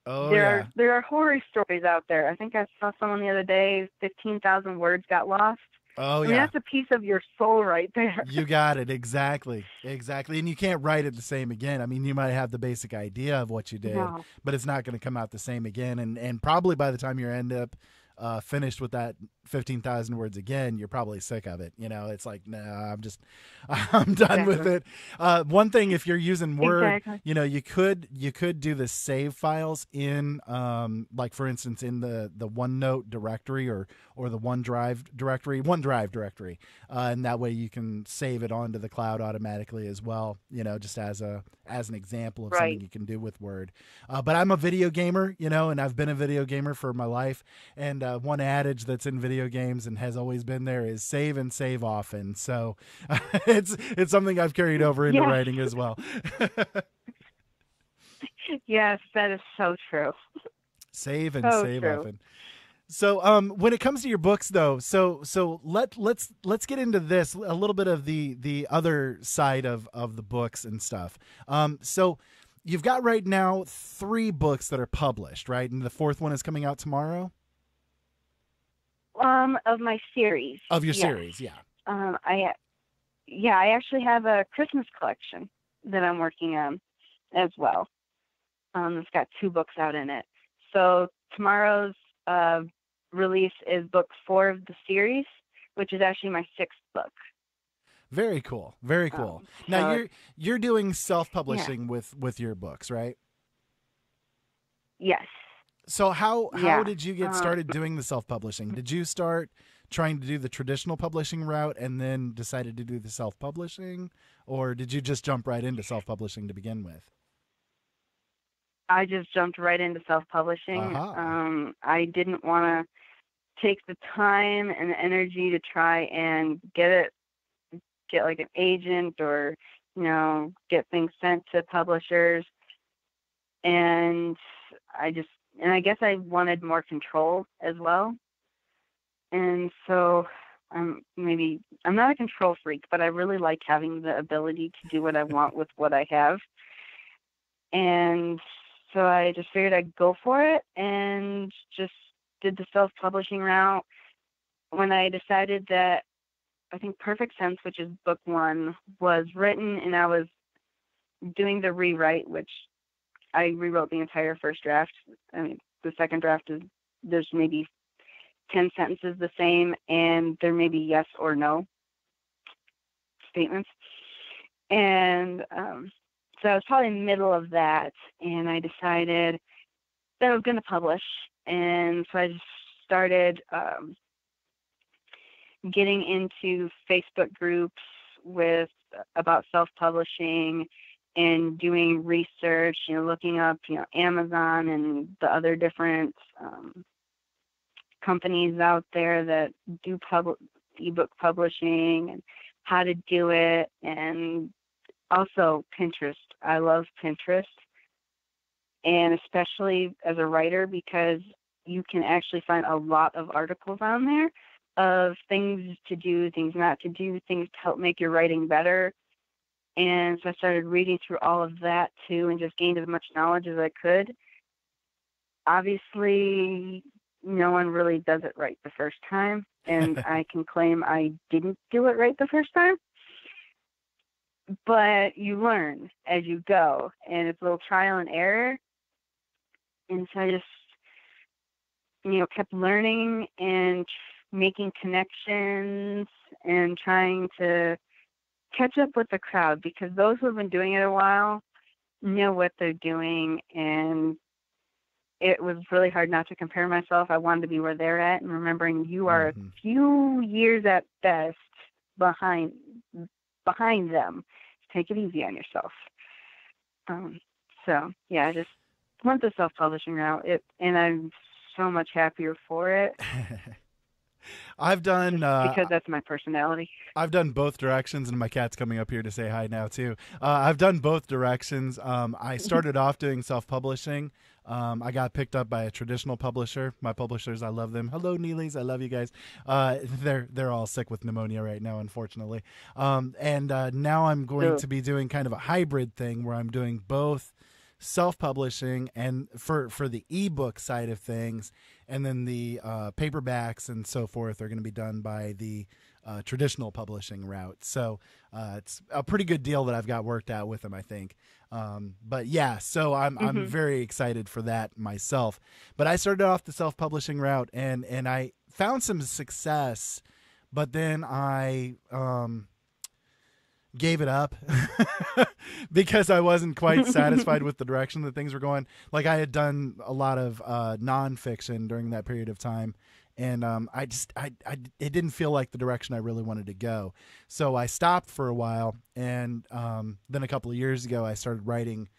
Oh, there are horror stories out there. I think I saw someone the other day, 15,000 words got lost. Oh, I mean, that's a piece of your soul right there. You got it. Exactly. And you can't write it the same again. I mean, you might have the basic idea of what you did, but it's not going to come out the same again. And probably by the time you end up finished with that 15,000 words again, you're probably sick of it. It's like, no, I'm done with it. One thing, if you're using Word, you could do the save files in, like for instance, in the OneNote directory or the OneDrive directory. And that way you can save it onto the cloud automatically as well, just as an example of something you can do with Word. But I'm a video gamer, and I've been a video gamer for my life. And one adage that's in video games and has always been there is save and save often. So it's something I've carried over into writing as well. Yes, that is so true. Save and save often. So when it comes to your books, though, so let's get into this a little bit of the other side of the books and stuff. So you've got right now 3 books that are published, right? And the 4th one is coming out tomorrow. Of my series. Of your series, yeah. I actually have a Christmas collection that I'm working on as well. It's got 2 books out in it. So tomorrow's release is book 4 of the series, which is actually my 6th book. Very cool. Very cool. Now you're doing self-publishing with your books, right? Yes. So how did you get started doing the self-publishing? Did you start trying to do the traditional publishing route and then decided to do the self-publishing, or did you just jump right into self-publishing to begin with? I just jumped right into self-publishing. I didn't want to take the time and the energy to try and get like an agent or, get things sent to publishers. And I guess I wanted more control as well. And so I'm not a control freak, but I really like having the ability to do what I want with what I have. And so I just figured I'd go for it and just did the self-publishing route. When I decided that I think Perfect Sense, which is book 1, was written and I was doing the rewrite, which I rewrote the entire first draft. I mean, the second draft there's maybe 10 sentences the same, and there may be yes or no statements. And so I was probably in the middle of that, and I decided that I was going to publish. And so I just started getting into Facebook groups about self-publishing and doing research, looking up, Amazon and the other different companies out there that do ebook publishing and how to do it. And also Pinterest. I love Pinterest, and especially as a writer, because you can actually find a lot of articles on there of things to do, things not to do, things to help make your writing better. And so I started reading through all of that too, and just gained as much knowledge as I could. Obviously, no one really does it right the first time, and I can claim I didn't do it right the first time. But you learn as you go, and it's a little trial and error. And so I just, kept learning and making connections and trying to catch up with the crowd, because those who have been doing it a while know what they're doing. And it was really hard not to compare myself. I wanted to be where they're at, and remembering you are a few years at best behind them. Take it easy on yourself. So yeah, I just went the self-publishing route, and I'm so much happier for it. I've done because that's my personality. I've done both directions, and my cat's coming up here to say hi now too. I've done both directions. I started off doing self-publishing. I got picked up by a traditional publisher. My publishers, I love them. Hello, Neely's. I love you guys. They're all sick with pneumonia right now, unfortunately. And now I'm going to be doing kind of a hybrid thing where I'm doing both self-publishing and for the ebook side of things, and then the paperbacks and so forth are going to be done by the traditional publishing route. So it's a pretty good deal that I've got worked out with them, I think. But yeah, so I'm very excited for that myself. But I started off the self-publishing route, and I found some success, but then I gave it up because I wasn't quite satisfied with the direction that things were going. Like, I had done a lot of nonfiction during that period of time, and it didn't feel like the direction I really wanted to go. So I stopped for a while, and then a couple of years ago I started writing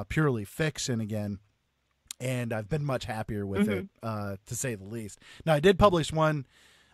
purely fiction again, and I've been much happier with it, to say the least. Now, I did publish one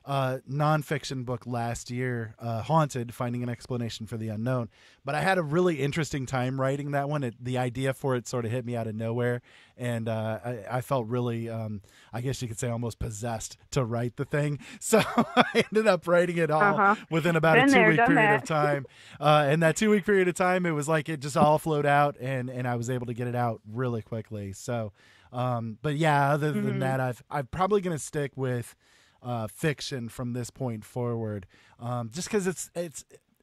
nonfiction book last year, Haunted, Finding an Explanation for the Unknown. But I had a really interesting time writing that one. The idea for it sort of hit me out of nowhere, and I felt really, I guess you could say, almost possessed to write the thing. So I ended up writing it all within about a 2-week period of time. And that 2-week period of time, it was like it just all flowed out, and I was able to get it out really quickly. So, but yeah, other than that, I'm probably going to stick with fiction from this point forward, just because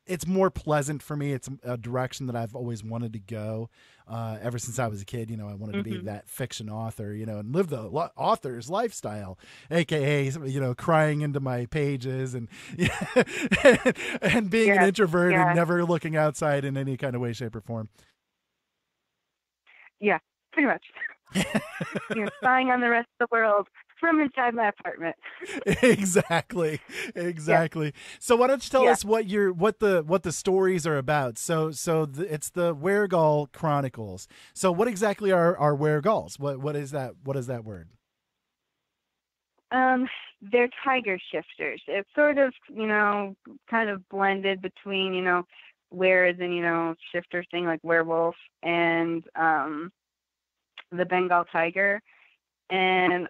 it's more pleasant for me. It's a direction that I've always wanted to go ever since I was a kid. I wanted to be that fiction author, and live the author's lifestyle, aka crying into my pages and and being an introvert and never looking outside in any kind of way, shape, or form. Yeah, pretty much. Spying on the rest of the world from inside my apartment. Exactly. Yeah. So why don't you tell us what the stories are about? So it's the Weregal Chronicles. So what exactly are Weregals? What is that? What is that word? They're tiger shifters. It's sort of kind of blended between weres and shifter thing like werewolf and the Bengal tiger. And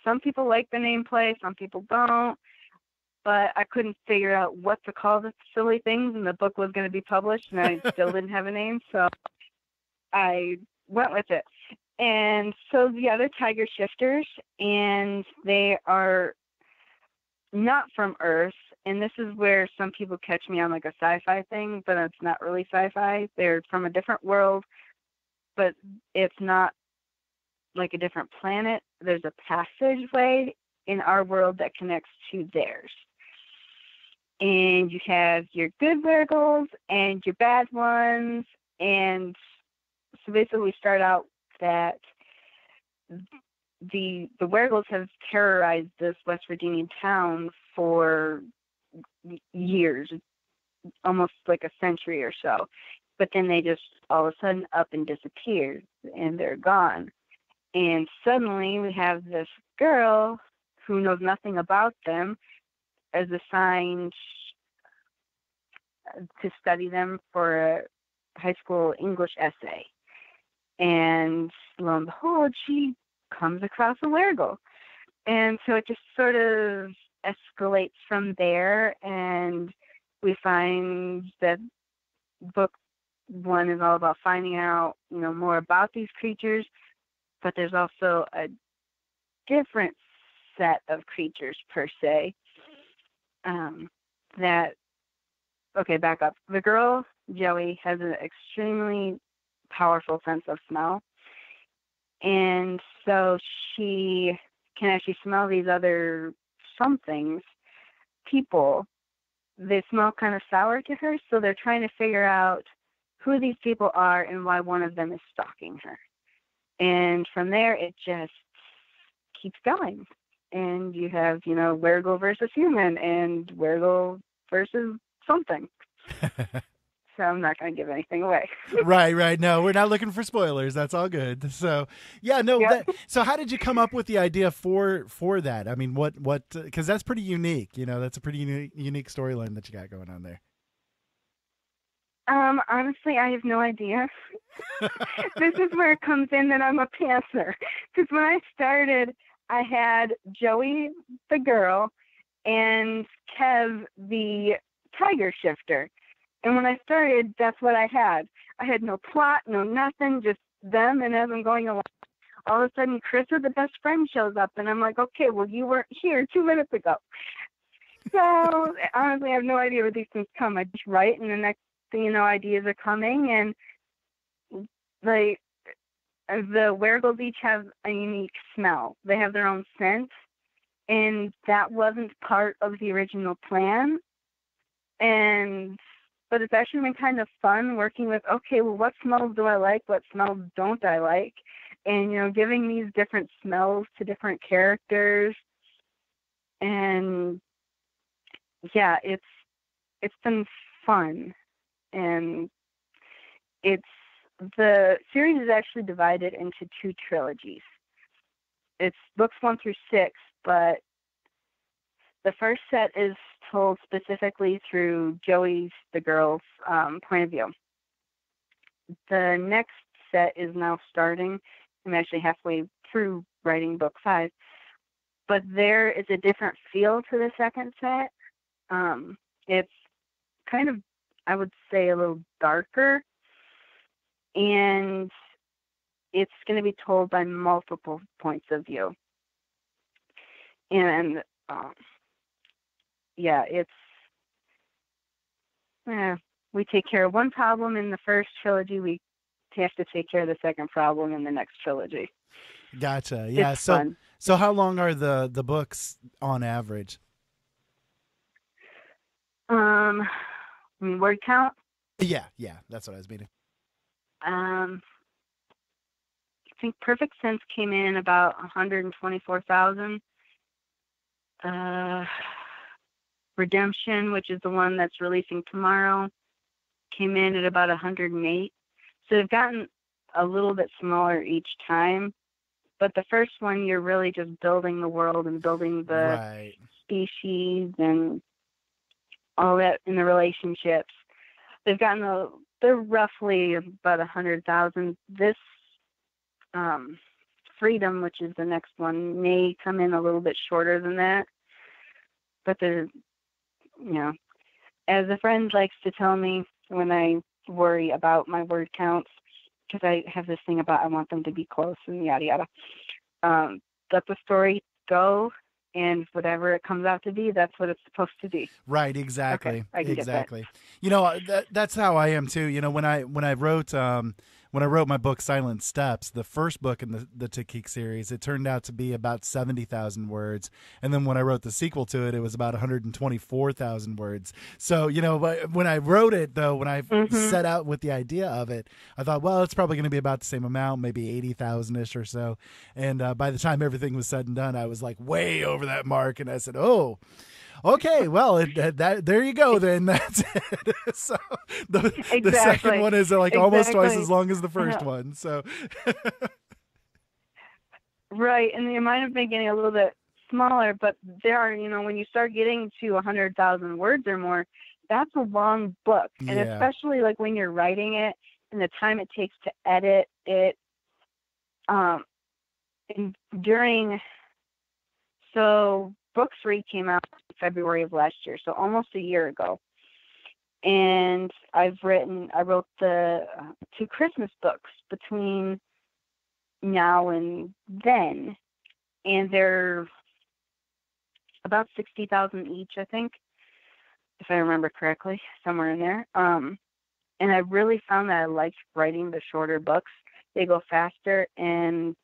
some people like the name play, some people don't, but I couldn't figure out what to call the silly things, and the book was going to be published, and I still didn't have a name, so I went with it. And so, they're tiger shifters, and they are not from Earth, and this is where some people catch me on like a sci-fi thing, but it's not really sci-fi. They're from a different world, but it's not like a different planet. There's a passageway in our world that connects to theirs. And you have your good Weregals and your bad ones. And so basically we start out that the Weregals have terrorized this West Virginia town for years, almost like a century or so. But then they just all of a sudden up and disappear, and they're gone. And suddenly we have this girl who knows nothing about them as assigned to study them for a high school English essay. And lo and behold, she comes across a Weregal. And so it just sort of escalates from there, and we find that book one is all about finding out, more about these creatures. But there's also a different set of creatures per se. Back up. The girl, Joey, has an extremely powerful sense of smell. And so she can actually smell these other somethings, people. They smell kind of sour to her, so they're trying to figure out who these people are and why one of them is stalking her. And from there, it just keeps going. And you have, Weregal versus human and Weregal versus something. so I'm not going to give anything away. Right. No, we're not looking for spoilers. That's all good. So, yeah, no. Yep. So how did you come up with the idea for that? I mean, what, because that's pretty unique. That's a pretty unique storyline that you got going on there. Honestly, I have no idea. This is where it comes in that I'm a pantser. Because when I started, I had Joey, the girl, and Kev, the tiger shifter. And when I started, that's what I had. I had no plot, no nothing, just them. And as I'm going along, all of a sudden, Chris, the best friend, shows up. And I'm like, okay, well, you weren't here 2 minutes ago. So honestly, I have no idea where these things come. I just write, and the next thing you know, ideas are coming. And like the Weregals each have a unique smell. They have their own scent. And that wasn't part of the original plan. But it's actually been kind of fun working with, okay, well, what smells do I like? What smells don't I like? And, giving these different smells to different characters. And yeah, it's been fun. And the series is actually divided into 2 trilogies. It's books 1 through 6, but the first set is told specifically through Joey's, the girl's, point of view. The next set is now starting. I'm actually halfway through writing book 5. But there is a different feel to the second set. It's kind of, I would say, a little darker. And it's going to be told by multiple points of view. And we take care of one problem in the first trilogy. We have to take care of the second problem in the next trilogy. Gotcha. Yeah. It's fun. So how long are the books on average? Word count? Yeah. That's what I was meaning. I think Perfect Sense came in about 124,000. Redemption, which is the one that's releasing tomorrow, came in at about 108. So they've gotten a little bit smaller each time. But the first one, you're really just building the world and building the species and all that in the relationships. They've gotten they're roughly about 100,000. This Freedom, which is the next one, may come in a little bit shorter than that. But they're, as a friend likes to tell me when I worry about my word counts, because I have this thing about I want them to be close and yada yada. Let the story go, and whatever it comes out to be, that's what it's supposed to be. Right, exactly. Okay, I can exactly. Get that. That's how I am too. When I wrote my book Silent Steps, the first book in the Tikik series, it turned out to be about 70,000 words. And then when I wrote the sequel to it, it was about 124,000 words. So, when I wrote it, though, when I set out with the idea of it, I thought, well, it's probably going to be about the same amount, maybe 80,000-ish or so. And by the time everything was said and done, I was like way over that mark. And I said, oh, okay, well, there you go then. That's it. So the second one is almost twice as long as the first one. So right, and they might have been getting a little bit smaller, but there are, when you start getting to 100,000 words or more, that's a long book. And especially when you're writing it and the time it takes to edit it, Book 3 came out in February of last year, so almost a year ago. And I wrote the 2 Christmas books between now and then. And they're about 60,000 each, I think, if I remember correctly, somewhere in there. And I really found that I liked writing the shorter books. They go faster, and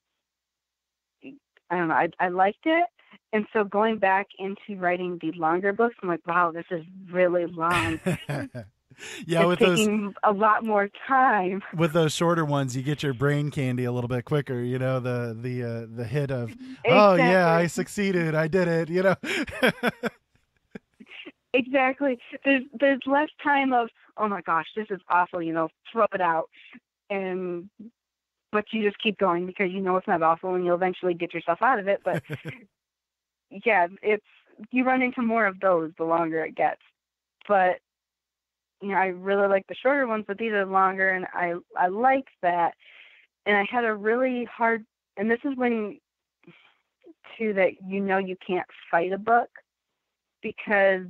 I don't know, I liked it. And so going back into writing the longer books, I'm like, wow, this is really long. It's taking a lot more time. With those shorter ones, you get your brain candy a little bit quicker. The hit of, oh yeah, I succeeded, I did it. Exactly. There's less time of, oh my gosh, this is awful, throw it out. But you just keep going because you know it's not awful and you'll eventually get yourself out of it. But yeah, you run into more of those the longer it gets. But I really like the shorter ones, but these are longer, and I like that. And I had a really hard, and this is when too that you can't fight a book, because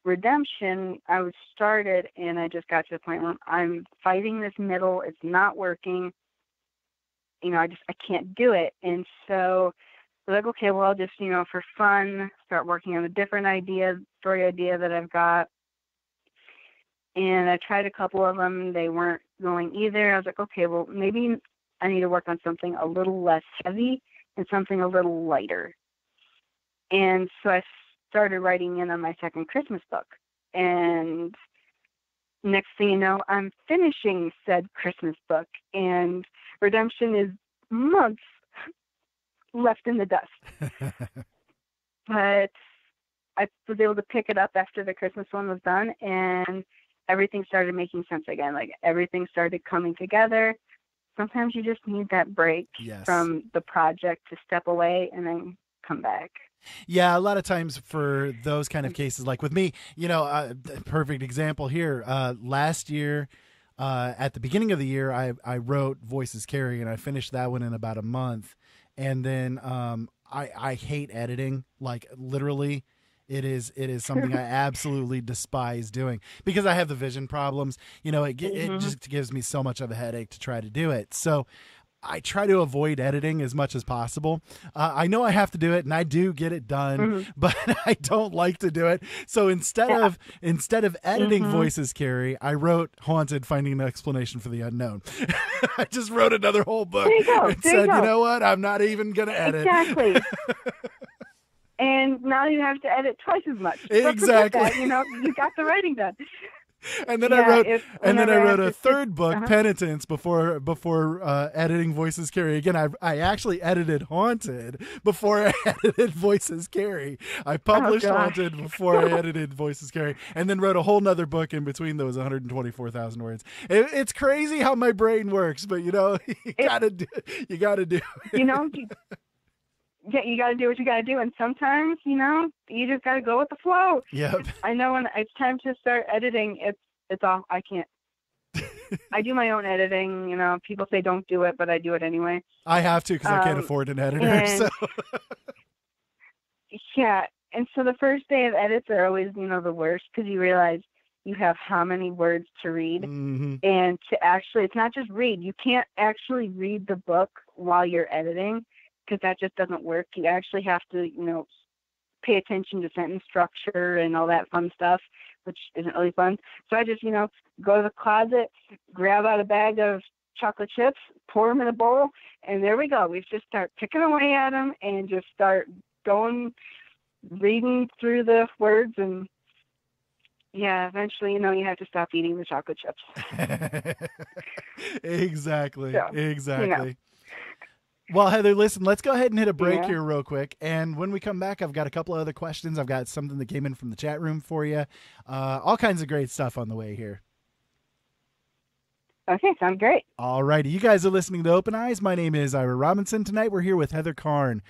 Redemption, I was started and I just got to the point where I'm fighting this middle. It's not working. I can't do it. And so I was like, okay, well, I'll just, for fun, start working on a different story idea that I've got. And I tried a couple of them. They weren't going either. I was like, okay, well, maybe I need to work on something a little less heavy and something a little lighter. And so I started writing in on my second Christmas book. And next thing you know, I'm finishing said Christmas book. And Redemption is months left in the dust. But I was able to pick it up after the Christmas one was done, and everything started making sense again. Like, everything started coming together. Sometimes you just need that break from the project to step away and then come back. Yeah, a lot of times for those kind of cases, like with me, perfect example here. Last year, at the beginning of the year, I wrote Voices Carry, and I finished that one in about a month. And then I hate editing, like literally. It is something I absolutely despise doing because I have the vision problems. It just gives me so much of a headache to try to do it. So I try to avoid editing as much as possible. I know I have to do it, and I do get it done, but I don't like to do it. So instead of editing Voices Carry, I wrote Haunted: Finding an Explanation for the Unknown. I just wrote another whole book and said, you know what? I'm not even going to edit. Exactly. And now you have to edit twice as much. Exactly. You got the writing done. And then I wrote a third book, Penitence, before editing Voices Carry. Again, I actually edited Haunted before I edited Voices Carry. I published Haunted before I edited Voices Carry, and then wrote a whole nother book in between those 124,000 words. It's crazy how my brain works, but you gotta do it. Yeah, you got to do what you got to do. And sometimes, you just got to go with the flow. Yep. I know when it's time to start editing, it's all, I can't. I do my own editing. People say don't do it, but I do it anyway. I have to because I can't afford an editor. So. Yeah. And so the first day of edits are always, the worst because you realize you have how many words to read. Mm-hmm. And to actually, it's not just read. You can't actually read the book while you're editing, because that just doesn't work. You actually have to, pay attention to sentence structure and all that fun stuff, which isn't really fun. So I just, go to the closet, grab out a bag of chocolate chips, pour them in a bowl, and there we go. We just start picking away at them and just start reading through the words, and eventually, you have to stop eating the chocolate chips. Exactly. So, exactly. Well, Heather, listen, let's go ahead and hit a break here real quick. And when we come back, I've got a couple of other questions. I've got something that came in from the chat room for you. All kinds of great stuff on the way here. Okay, sounds great. All righty. You guys are listening to Open Eyes. My name is Ira Robinson. Tonight we're here with Heather Karn.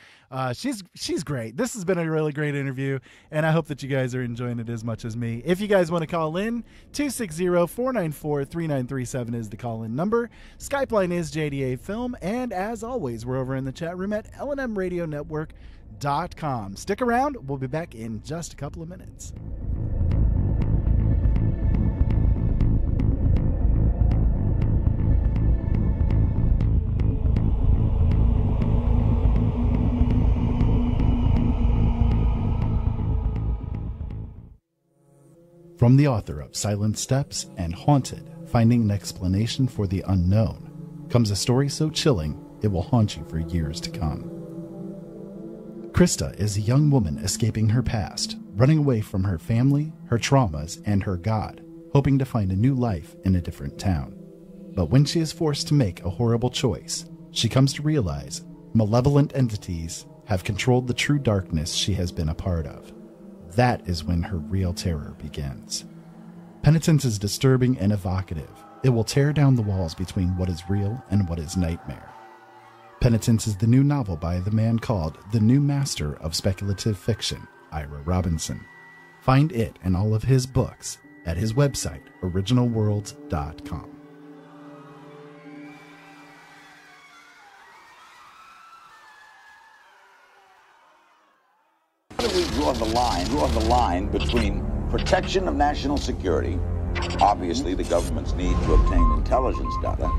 She's great. This has been a really great interview, and I hope that you guys are enjoying it as much as me. If you guys want to call in, 260-494-3937 is the call-in number. Skype line is JDA Film, and as always, we're over in the chat room at LNMRadioNetwork.com. Stick around. We'll be back in just a couple of minutes. From the author of Silent Steps and Haunted: Finding an Explanation for the Unknown comes a story so chilling it will haunt you for years to come. Krista is a young woman escaping her past, running away from her family, her traumas, and her God, hoping to find a new life in a different town. But when she is forced to make a horrible choice, she comes to realize malevolent entities have controlled the true darkness she has been a part of. That is when her real terror begins. Penitence is disturbing and evocative. It will tear down the walls between what is real and what is nightmare. Penitence is the new novel by the man called the new master of speculative fiction, Ira Robinson. Find it and all of his books at his website, originalworlds.com. How do we draw the line between protection of national security, obviously the government's need to obtain intelligence data,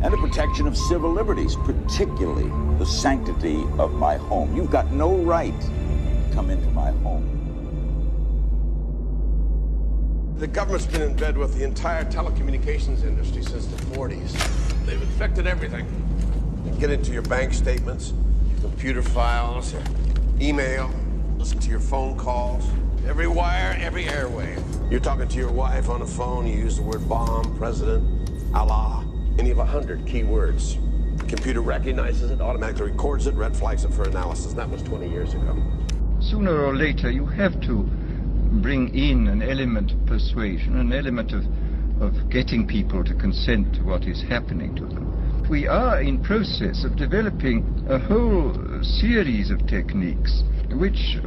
and the protection of civil liberties, particularly the sanctity of my home? You've got no right to come into my home. The government's been in bed with the entire telecommunications industry since the 40s. They've infected everything. They get into your bank statements, your computer files, your email, listen to your phone calls, every wire, every airwave. You're talking to your wife on the phone, you use the word bomb, president, Allah, any of 100 key words. The computer recognizes it, automatically records it, red flags it for analysis. That was 20 years ago. Sooner or later, you have to bring in an element of persuasion, an element of getting people to consent to what is happening to them. We are in process of developing a whole series of techniques which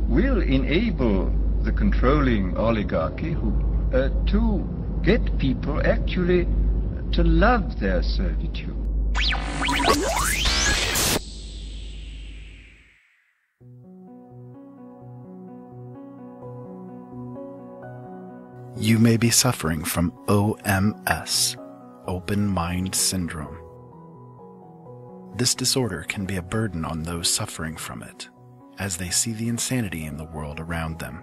will enable the controlling oligarchy to get people actually to love their servitude. You may be suffering from OMS, Open Mind Syndrome. This disorder can be a burden on those suffering from it, as they see the insanity in the world around them.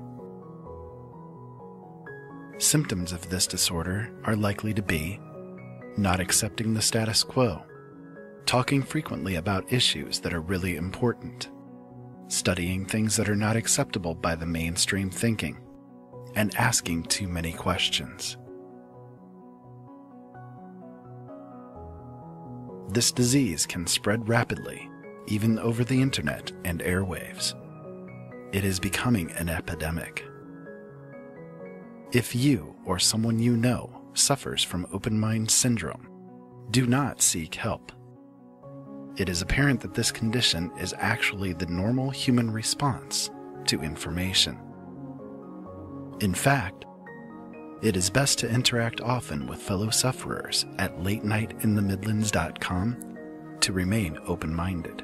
Symptoms of this disorder are likely to be not accepting the status quo, talking frequently about issues that are really important, studying things that are not acceptable by the mainstream thinking, and asking too many questions. This disease can spread rapidly, even over the internet and airwaves. It is becoming an epidemic. If you or someone you know suffers from open mind syndrome, do not seek help. It is apparent that this condition is actually the normal human response to information. In fact, it is best to interact often with fellow sufferers at latenightinthemidlands.com to remain open-minded.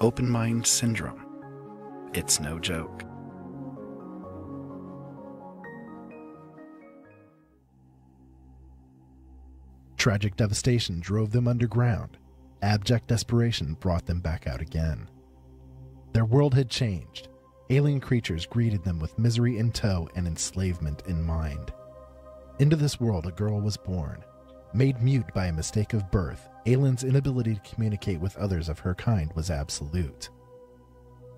Open mind syndrome. It's no joke. Tragic devastation drove them underground. Abject desperation brought them back out again. Their world had changed. Alien creatures greeted them with misery in tow and enslavement in mind. Into this world a girl was born. Made mute by a mistake of birth, Aylin's inability to communicate with others of her kind was absolute.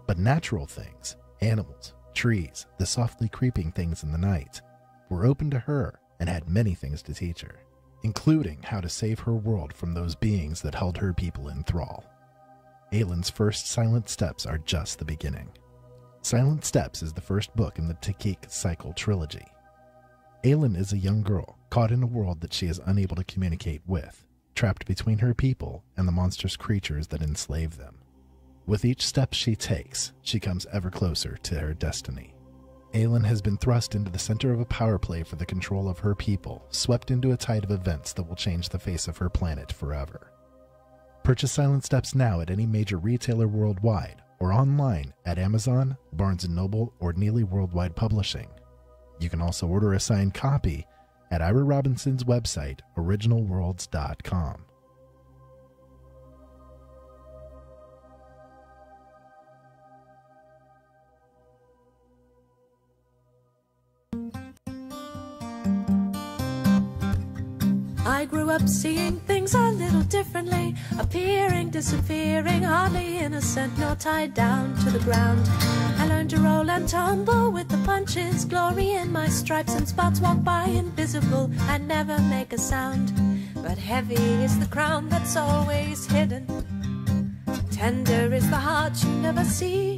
But natural things, animals, trees, the softly creeping things in the night, were open to her and had many things to teach her, including how to save her world from those beings that held her people in thrall. Aylin's first Silent Steps are just the beginning. Silent Steps is the first book in the Takik Cycle trilogy. Aylin is a young girl caught in a world that she is unable to communicate with, trapped between her people and the monstrous creatures that enslave them. With each step she takes, she comes ever closer to her destiny. Aylin has been thrust into the center of a power play for the control of her people, swept into a tide of events that will change the face of her planet forever. Purchase Silent Steps now at any major retailer worldwide, or online at Amazon, Barnes & Noble, or Neely Worldwide Publishing. You can also order a signed copy at Ira Robinson's website, originalworlds.com. I grew up seeing things a little differently, appearing, disappearing, hardly innocent nor tied down to the ground. I learned to roll and tumble with the punches, glory in my stripes and spots, walk by invisible and never make a sound. But heavy is the crown that's always hidden, tender is the heart you never see.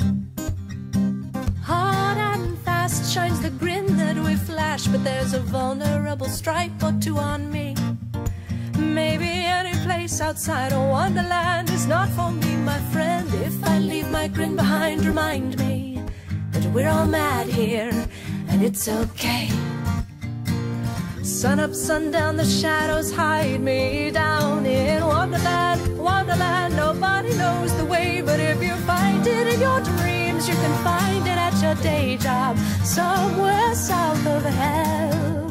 Hard and fast shines the grin that we flash, but there's a vulnerable stripe or two on me. Maybe any place outside of Wonderland is not for me, my friend. If I leave my grin behind, remind me that we're all mad here, and it's okay. Sun up, sundown, the shadows hide me down in Wonderland. Wonderland, nobody knows the way, but if you find it in your dreams, you can find it at your day job, somewhere south of hell.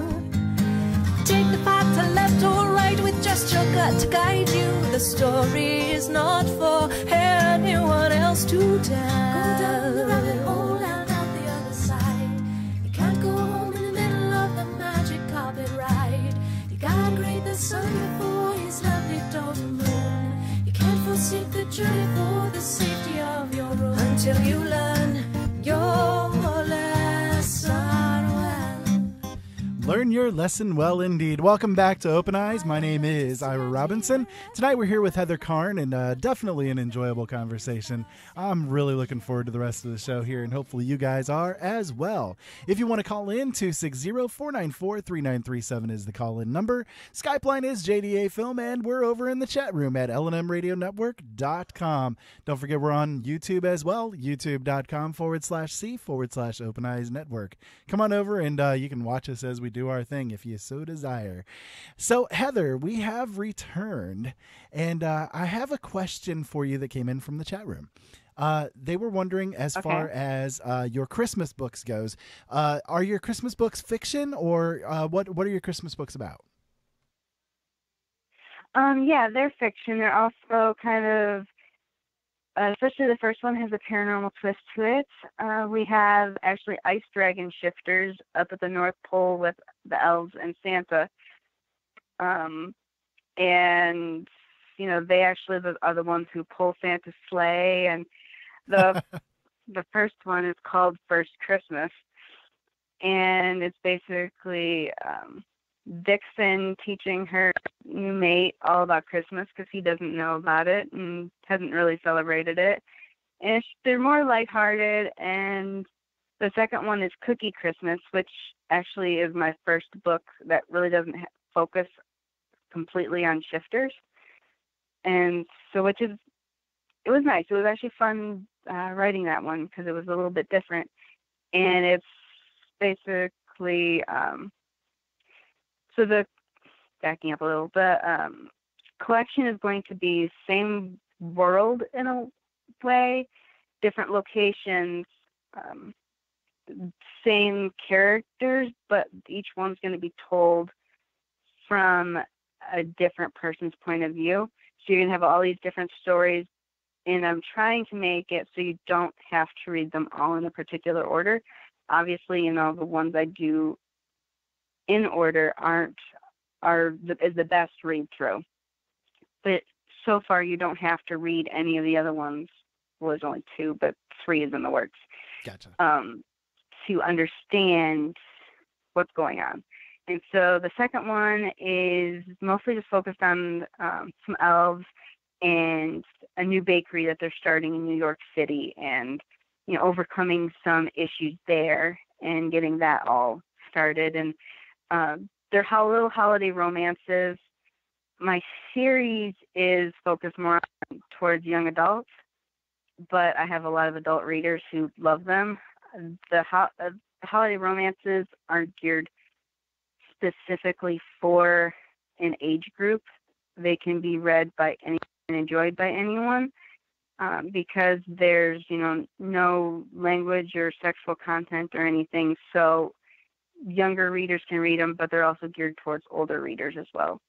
Take the path to left or right with just your gut to guide you. The story is not for anyone else to tell. Go down the rabbit hole and out the other side. You can't go home in the middle of the magic carpet ride. You gotta grade the sun before he's left it over the moon. You can't forsake the journey for the safety of your room until you learn your lesson well. Learn your lesson well indeed. Welcome back to Open Eyes. My name is Ira Robinson. Tonight we're here with Heather Karn, and definitely an enjoyable conversation. I'm really looking forward to the rest of the show here, and hopefully you guys are as well. If you want to call in, 260-494-3937 is the call-in number. Skype line is JDA Film, and we're over in the chat room at LNMRadioNetwork.com. Don't forget we're on YouTube as well, youtube.com/C/Open Eyes Network. Come on over, and you can watch us as we do our thing if you so desire. So Heather, we have returned, and I have a question for you that came in from the chat room. They were wondering as far as your Christmas books goes, are your Christmas books fiction, or what are your Christmas books about? Yeah, they're fiction. They're also kind of, especially the first one has a paranormal twist to it. We have actually ice dragon shifters up at the North Pole with the elves and Santa. And, you know, they actually are the ones who pull Santa's sleigh. And the first one is called First Christmas. And it's basically Vixen teaching her new mate all about Christmas because he doesn't know about it and hasn't really celebrated it. And they're more lighthearted. And the second one is Cookie Christmas, which actually is my first book that really doesn't focus completely on shifters. And so it was nice. It was actually fun writing that one because it was a little bit different. And it's basically, backing up a little, the collection is going to be same world in a way, different locations, same characters, but each one's going to be told from a different person's point of view. So you're going to have all these different stories, and I'm trying to make it so you don't have to read them all in a particular order. Obviously, you know, the ones I do in order is the best read through. But so far you don't have to read any of the other ones. Well, there's only 2, but 3 is in the works. Gotcha. To understand what's going on. And so the second one is mostly just focused on some elves and a new bakery that they're starting in New York City, and, you know, overcoming some issues there and getting that all started. And they're little holiday romances. My series is focused more towards young adults, but I have a lot of adult readers who love them. The holiday romances aren't geared specifically for an age group. They can be read by anyone and enjoyed by anyone because there's, you know, no language or sexual content or anything. So younger readers can read them, but they're also geared towards older readers as well.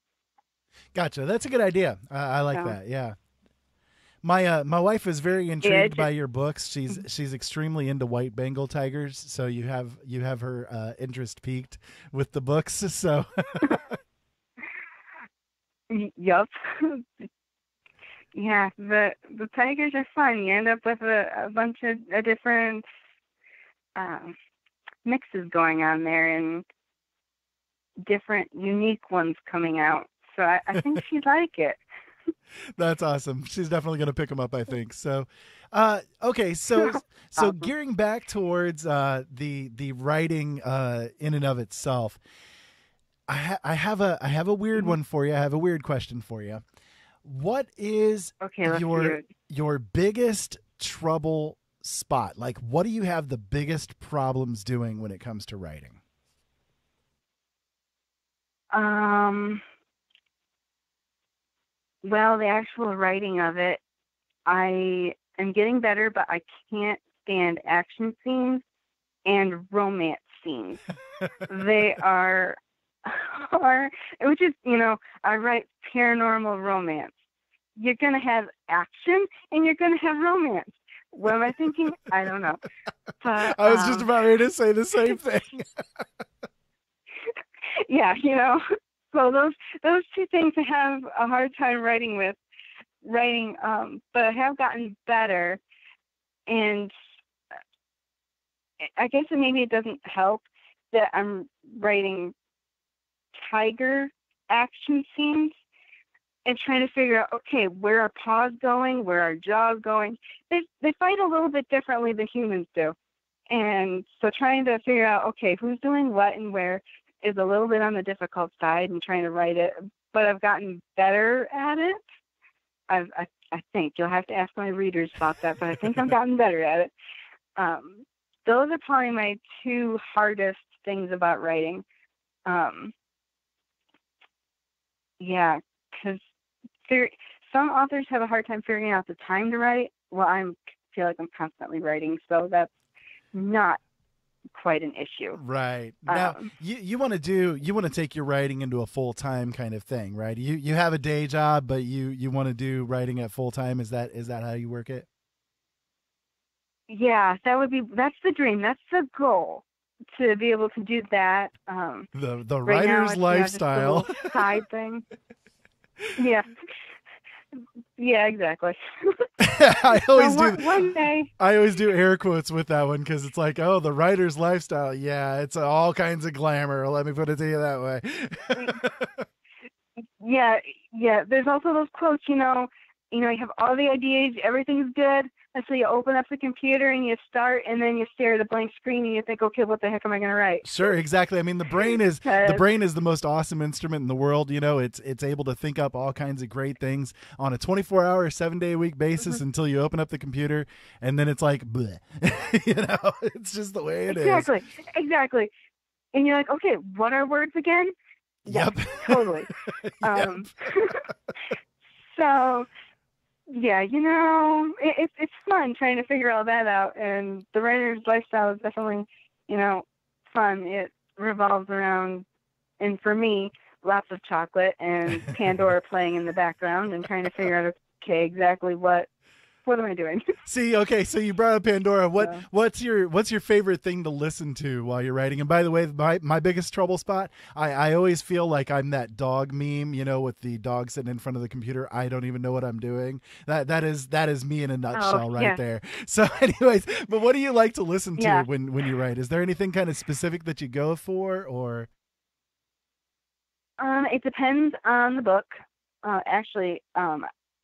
Gotcha. That's a good idea. I like that. Yeah. My wife is very intrigued by your books. She's extremely into white Bengal tigers, so you have her interest piqued with the books. So. Yup. Yeah, the tigers are fun. You end up with a bunch of different mixes going on there and different unique ones coming out. So I think she'd like it. That's awesome. She's definitely going to pick them up, I think. So, okay. So Awesome. gearing back towards the writing in and of itself, I have a weird one for you. I have a weird question for you. What is let's hear it. your biggest trouble spot? Like, what do you have the biggest problems doing when it comes to writing? Well, the actual writing of it, I am getting better, but I can't stand action scenes and romance scenes. They are, which is, I write paranormal romance. You're going to have action and you're going to have romance. What am I thinking? I don't know. But, I was just about ready to say the same thing. Yeah, so those two things I have a hard time writing, but I have gotten better, and I guess maybe it doesn't help that I'm writing tiger action scenes and trying to figure out, okay, where are paws going, where are jaws going. They fight a little bit differently than humans do, and so trying to figure out, okay, who's doing what and where is a little bit on the difficult side and trying to write it, but I've gotten better at it. I think you'll have to ask my readers about that, but I think I've gotten better at it. Those are probably my two hardest things about writing. Yeah, because some authors have a hard time figuring out the time to write. Well, I feel like I'm constantly writing, so that's not quite an issue. Right. Now you want to take your writing into a full-time kind of thing, right? You have a day job, but you want to do writing at full-time. Is that how you work it? Yeah, that's the dream. That's the goal, to be able to do that. The right writer's now, lifestyle. Just a little side thing. Yeah. Yeah, exactly. I always do. One day. I always do air quotes with that one because it's like, oh, the writer's lifestyle. Yeah, it's all kinds of glamour. Let me put it to you that way. Yeah. There's also those quotes. You have all the ideas, everything's good, until you open up the computer and you start, and then you stare at a blank screen and you think, okay, what the heck am I going to write? Sure, exactly. I mean, the brain is the most awesome instrument in the world. It's able to think up all kinds of great things on a 24-hour, 7-day-a-week basis until you open up the computer, and then it's like, bleh. It's just the way it is. Exactly. And you're like, okay, what are words again? Yep. Yeah, totally. Yep. So. Yeah, it's fun trying to figure all that out, and the writer's lifestyle is definitely, fun. It revolves around, and for me, lots of chocolate and Pandora playing in the background and trying to figure out, okay, exactly what am I doing? See, okay, so you brought up Pandora. What's your favorite thing to listen to while you're writing? And by the way, my biggest trouble spot, I always feel like I'm that dog meme, with the dog sitting in front of the computer. I don't even know what I'm doing. That is me in a nutshell right there. So anyways, but what do you like to listen to when you write? Is there anything kind of specific that you go for, or? It depends on the book. Actually,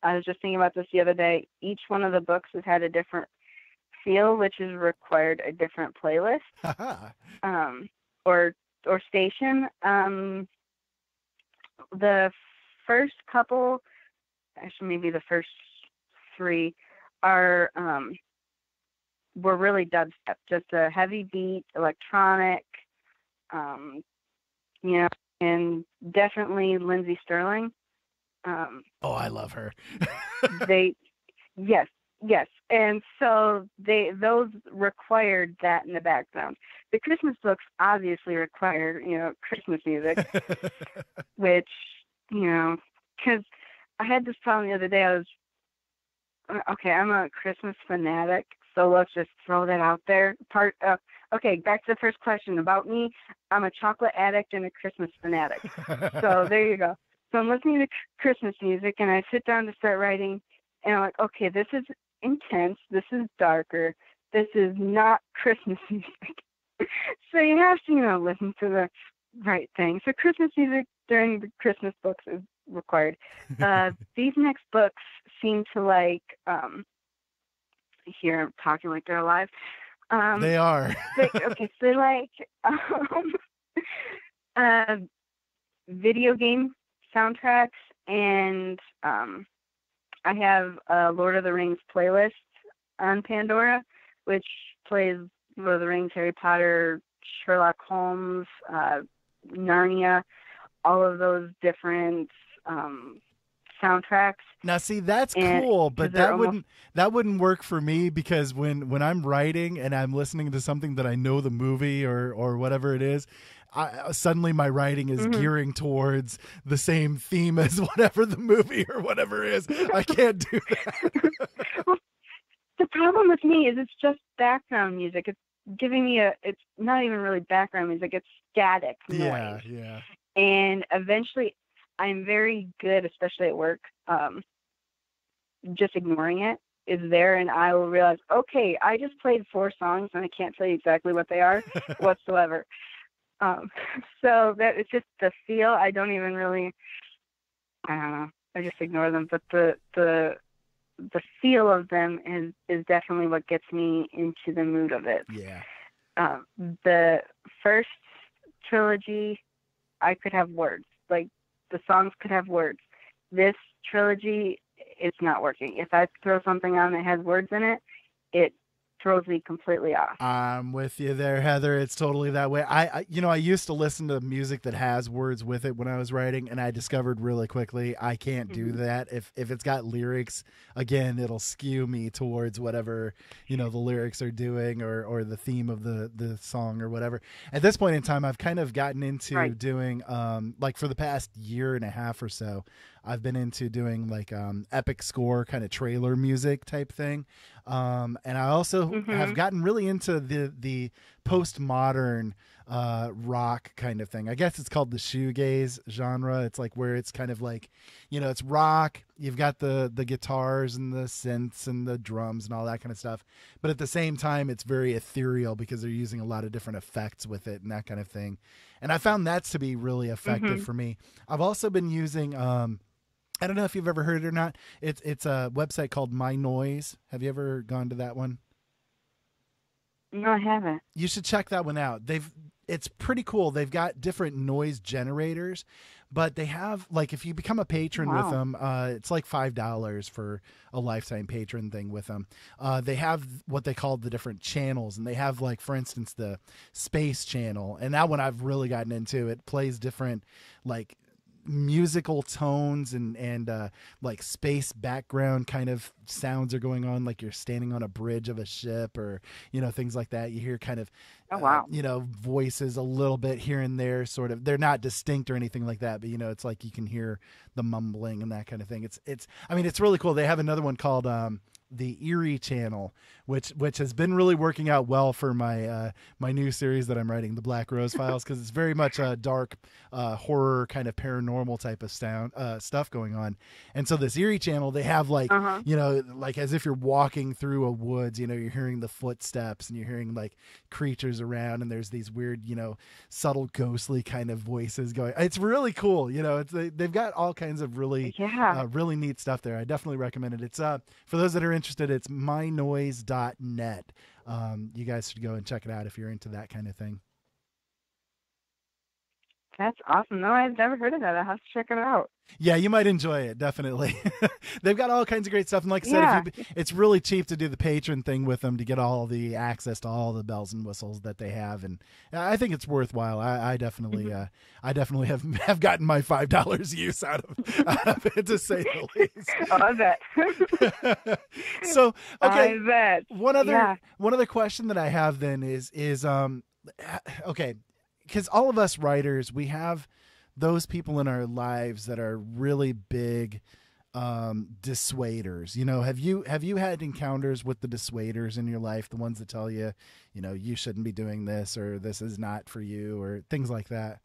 I was just thinking about this the other day. Each one of the books has had a different feel, which has required a different playlist or station. The first couple, actually maybe the first three, were really dubstep, just a heavy beat, electronic, and definitely Lindsey Sterling. I love her. Yes. And so those required that in the background. The Christmas books obviously required, Christmas music, which, because I had this problem the other day. I'm a Christmas fanatic, so let's just throw that out there. Okay, back to the first question about me. I'm a chocolate addict and a Christmas fanatic. So there you go. So I'm listening to Christmas music, and I sit down to start writing, and I'm like, okay, this is intense. This is darker. This is not Christmas music. So you have to, listen to the right thing. So Christmas music during the Christmas books is required. These next books seem to like, here I'm talking like they're alive. They are. Okay, so they're like video game soundtracks, and I have a Lord of the Rings playlist on Pandora, which plays Lord of the Rings, Harry Potter, Sherlock Holmes, Narnia, all of those different soundtracks. Now, see, that's cool, but that wouldn't work for me, because when I'm writing and I'm listening to something that I know the movie or whatever it is, suddenly my writing is gearing towards the same theme as whatever the movie or whatever is. I can't do that. Well, the problem with me is it's just background music. It's giving me it's not even really background music. It's static noise. Yeah. And eventually I'm very good, especially at work, just ignoring it is there, and I will realize, okay, I just played 4 songs and I can't tell you exactly what they are whatsoever. So that it's just the feel. I don't even really, I don't know. I just ignore them. But the feel of them is definitely what gets me into the mood of it. Yeah. The first trilogy, I could have words. Like, the songs could have words. This trilogy, it's not working. If I throw something on that has words in it, it throws me completely off. I'm with you there, Heather. It's totally that way. I used to listen to music that has words with it when I was writing, and I discovered really quickly I can't do that. If it's got lyrics, again, it'll skew me towards whatever, the lyrics are doing or the theme of the song or whatever. At this point in time, I've kind of gotten into doing, like for the past year and a half or so, I've been into doing like epic score kind of trailer music type thing. And I also have gotten really into the postmodern rock kind of thing. I guess it's called the shoegaze genre. It's like where it's kind of like, it's rock. You've got the guitars and the synths and the drums and all that kind of stuff. But at the same time, it's very ethereal because they're using a lot of different effects with it and that kind of thing. And I found that to be really effective for me. I've also been using, I don't know if you've ever heard it or not. It's a website called My Noise. Have you ever gone to that one? No, I haven't. You should check that one out. It's pretty cool. They've got different noise generators, but they have, like, if you become a patron with them, it's like $5 for a lifetime patron thing with them. They have what they call the different channels, and they have, like, for instance, the space channel, and that one I've really gotten into. It plays different, like, musical tones and like space background kind of sounds are going on, like you're standing on a bridge of a ship or things like that. You hear kind of voices a little bit here and there, sort of. They're not distinct or anything like that, but it's like you can hear the mumbling and that kind of thing. It's really cool. They have another one called the Eerie channel, which has been really working out well for my my new series that I'm writing, the Black Rose Files, because it's very much a dark horror kind of paranormal type of stuff going on. And so this Eerie channel, they have like like as if you're walking through a woods, you're hearing the footsteps and you're hearing like creatures around, and there's these weird subtle ghostly kind of voices going. It's really cool. They've got all kinds of really really neat stuff there. I definitely recommend it. It's for those that are interested, it's mynoise.net. You guys should go and check it out if you're into that kind of thing. That's awesome. No, I've never heard of that. I'll have to check it out. Yeah, you might enjoy it, definitely. They've got all kinds of great stuff. And like I said, it's really cheap to do the patron thing with them to get all the access to all the bells and whistles that they have. And I think it's worthwhile. I definitely have gotten my $5 use out of it, to say the least. I bet. So, okay. I bet. One other question that I have then is okay, because all of us writers, we have those people in our lives that are really big dissuaders. Have you had encounters with the dissuaders in your life, the ones that tell you, you shouldn't be doing this, or this is not for you, or things like that?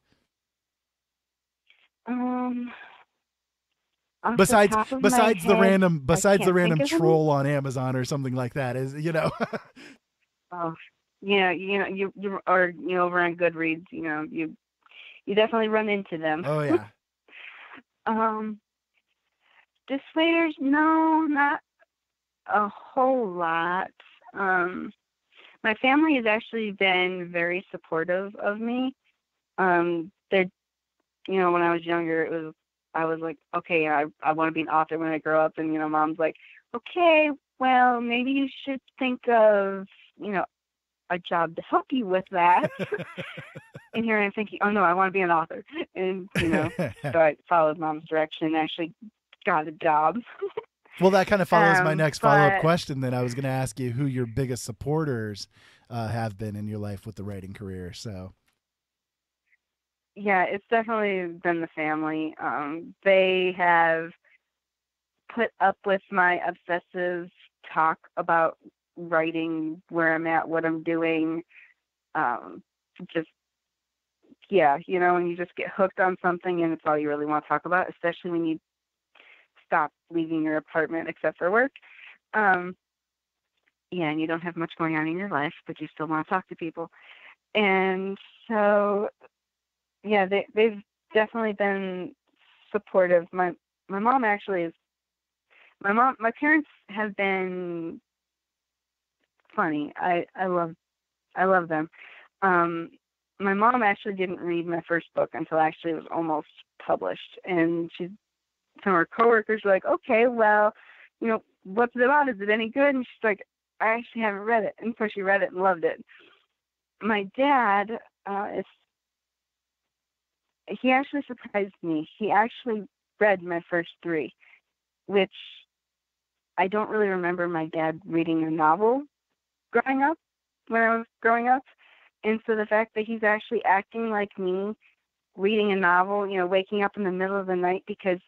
Besides the random troll on Amazon or something like that, Oh, you over on Goodreads, you definitely run into them. Oh yeah. Dissuaders, no, not a whole lot. My family has actually been very supportive of me. They're, when I was younger, I was like, okay, I want to be an author when I grow up. And, mom's like, okay, well, maybe you should think of, a job to help you with that. And here I'm thinking, oh no, I want to be an author. And, so I followed mom's direction and actually got a job. Well, that kind of follows my next follow-up question. Then I was going to ask you who your biggest supporters have been in your life with the writing career. So, yeah, it's definitely been the family. They have put up with my obsessive talk about writing, where I'm at, what I'm doing. When you just get hooked on something and it's all you really want to talk about, especially when you stop leaving your apartment except for work. And you don't have much going on in your life, but you still want to talk to people. And so, yeah, they've definitely been supportive. My mom actually is. My parents have been funny. I love them. My mom actually didn't read my first book until actually it was almost published, and some of her coworkers were like, okay, well, what's it about? Is it any good? And she's like, I actually haven't read it. And so she read it and loved it. My dad he actually surprised me. He actually read my first 3, which I don't really remember my dad reading a novel when I was growing up. And so the fact that he's actually acting like me, reading a novel, waking up in the middle of the night because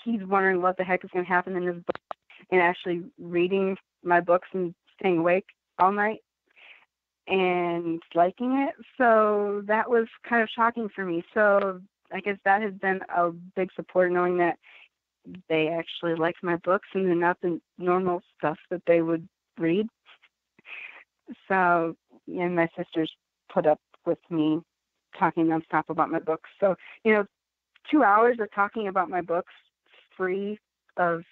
he's wondering what the heck is going to happen in this book, and actually reading my books and staying awake all night and liking it. So that was kind of shocking for me. So I guess that has been a big support, knowing that they actually like my books and they're not the normal stuff that they would read. So, and my sisters put up with me talking nonstop about my books. So, 2 hours of talking about my books free of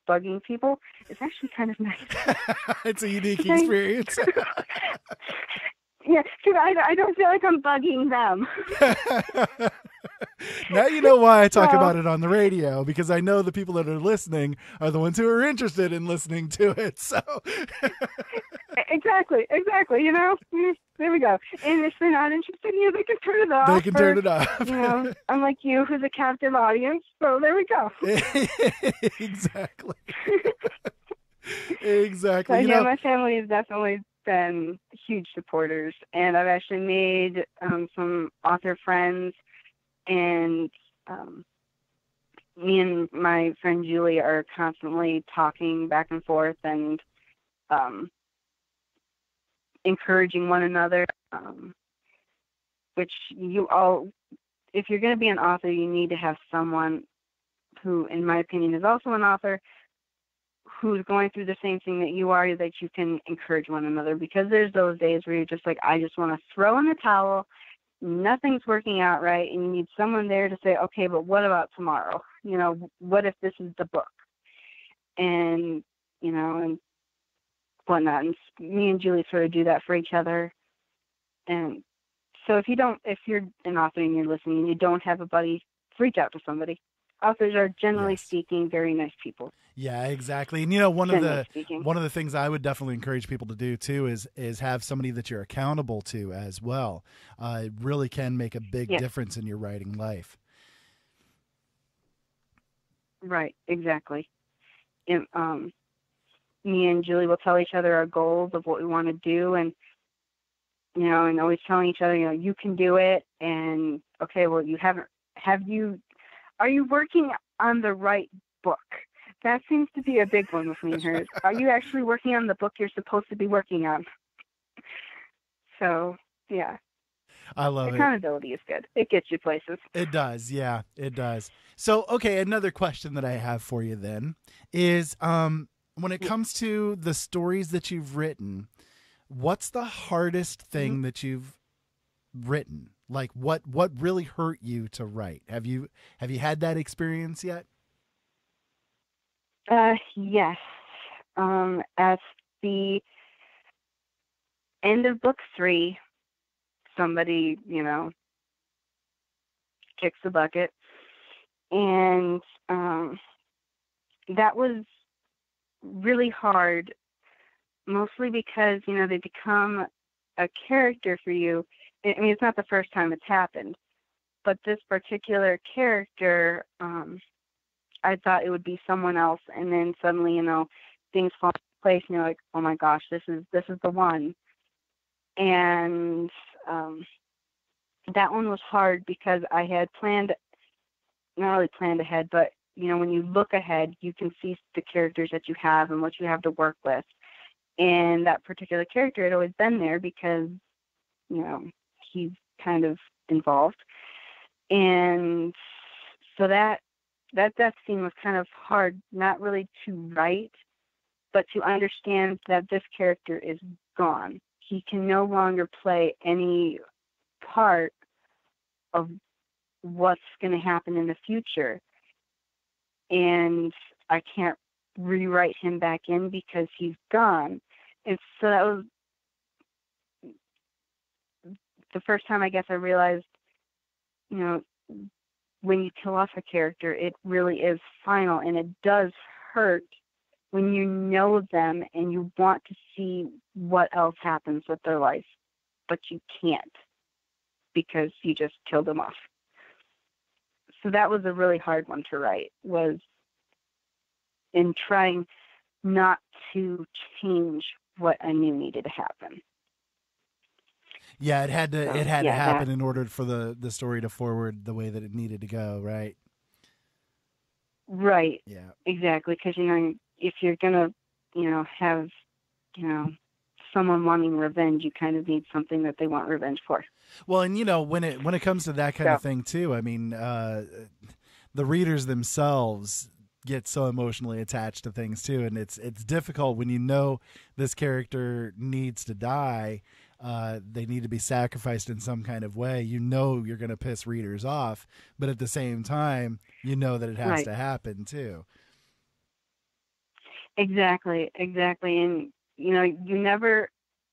bugging people is actually kind of nice. It's a unique experience. Yeah, because I don't feel like I'm bugging them. Now you know why I talk about it on the radio, because I know the people that are listening are the ones who are interested in listening to it. So Exactly. There we go. And if they're not interested, they can turn it off. They can turn it off. Unlike you, who's a captive audience. So there we go. Exactly. Exactly. So, my family has definitely been huge supporters, and I've actually made some author friends, and me and my friend Julie are constantly talking back and forth and encouraging one another, which if you're going to be an author, you need to have someone who, in my opinion, is also an author, who's going through the same thing that you are, that you can encourage one another. Because there's those days where you're just like, I just want to throw in the towel, nothing's working out right, and you need someone there to say, okay, but what about tomorrow? What if this is the book? And, and whatnot. And me and Julie sort of do that for each other. And so if you're an author and you're listening and you don't have a buddy, reach out to somebody. Authors are, generally speaking, very nice people. Yeah, exactly. And one of the things I would definitely encourage people to do too is have somebody that you're accountable to as well. It really can make a big difference in your writing life. Right, exactly. And, me and Julie will tell each other our goals of what we want to do, and and always telling each other, you can do it. And okay, well, are you working on the right book? That seems to be a big one with me and her. Are you actually working on the book you're supposed to be working on? So, yeah. I love it. Accountability is good. It gets you places. It does. Yeah, it does. So, okay, another question that I have for you then is, when it comes to the stories that you've written, what's the hardest thing that you've written? Like what really hurt you to write? Have you had that experience yet? Yes. At the end of book 3, somebody, kicks the bucket. And that was really hard, mostly because, they become a character for you. I mean, it's not the first time it's happened, but this particular character, I thought it would be someone else, and then suddenly, things fall into place, and you're like, oh my gosh, this is the one. And that one was hard because I had not really planned ahead, but when you look ahead, you can see the characters that you have and what you have to work with. And that particular character had always been there because, he's kind of involved. And so that scene was kind of hard, not really to write, but to understand that this character is gone. He can no longer play any part of what's going to happen in the future. And I can't rewrite him back in because he's gone. And so that was the first time I guess I realized, when you kill off a character, it really is final, and it does hurt when you know them and you want to see what else happens with their life, but you can't because you just killed them off. So that was a really hard one to write, was in trying not to change what I knew needed to happen. Yeah, it had to happen in order for the story to forward the way that it needed to go, right? Right. Yeah. Exactly, because if you're gonna, have, someone wanting revenge, you kind of need something that they want revenge for. Well, and when it comes to that kind of thing too, I mean, the readers themselves get so emotionally attached to things too, and it's difficult when this character needs to die. They need to be sacrificed in some kind of way. You're going to piss readers off, but at the same time, that it has to happen too. Exactly. And, you never,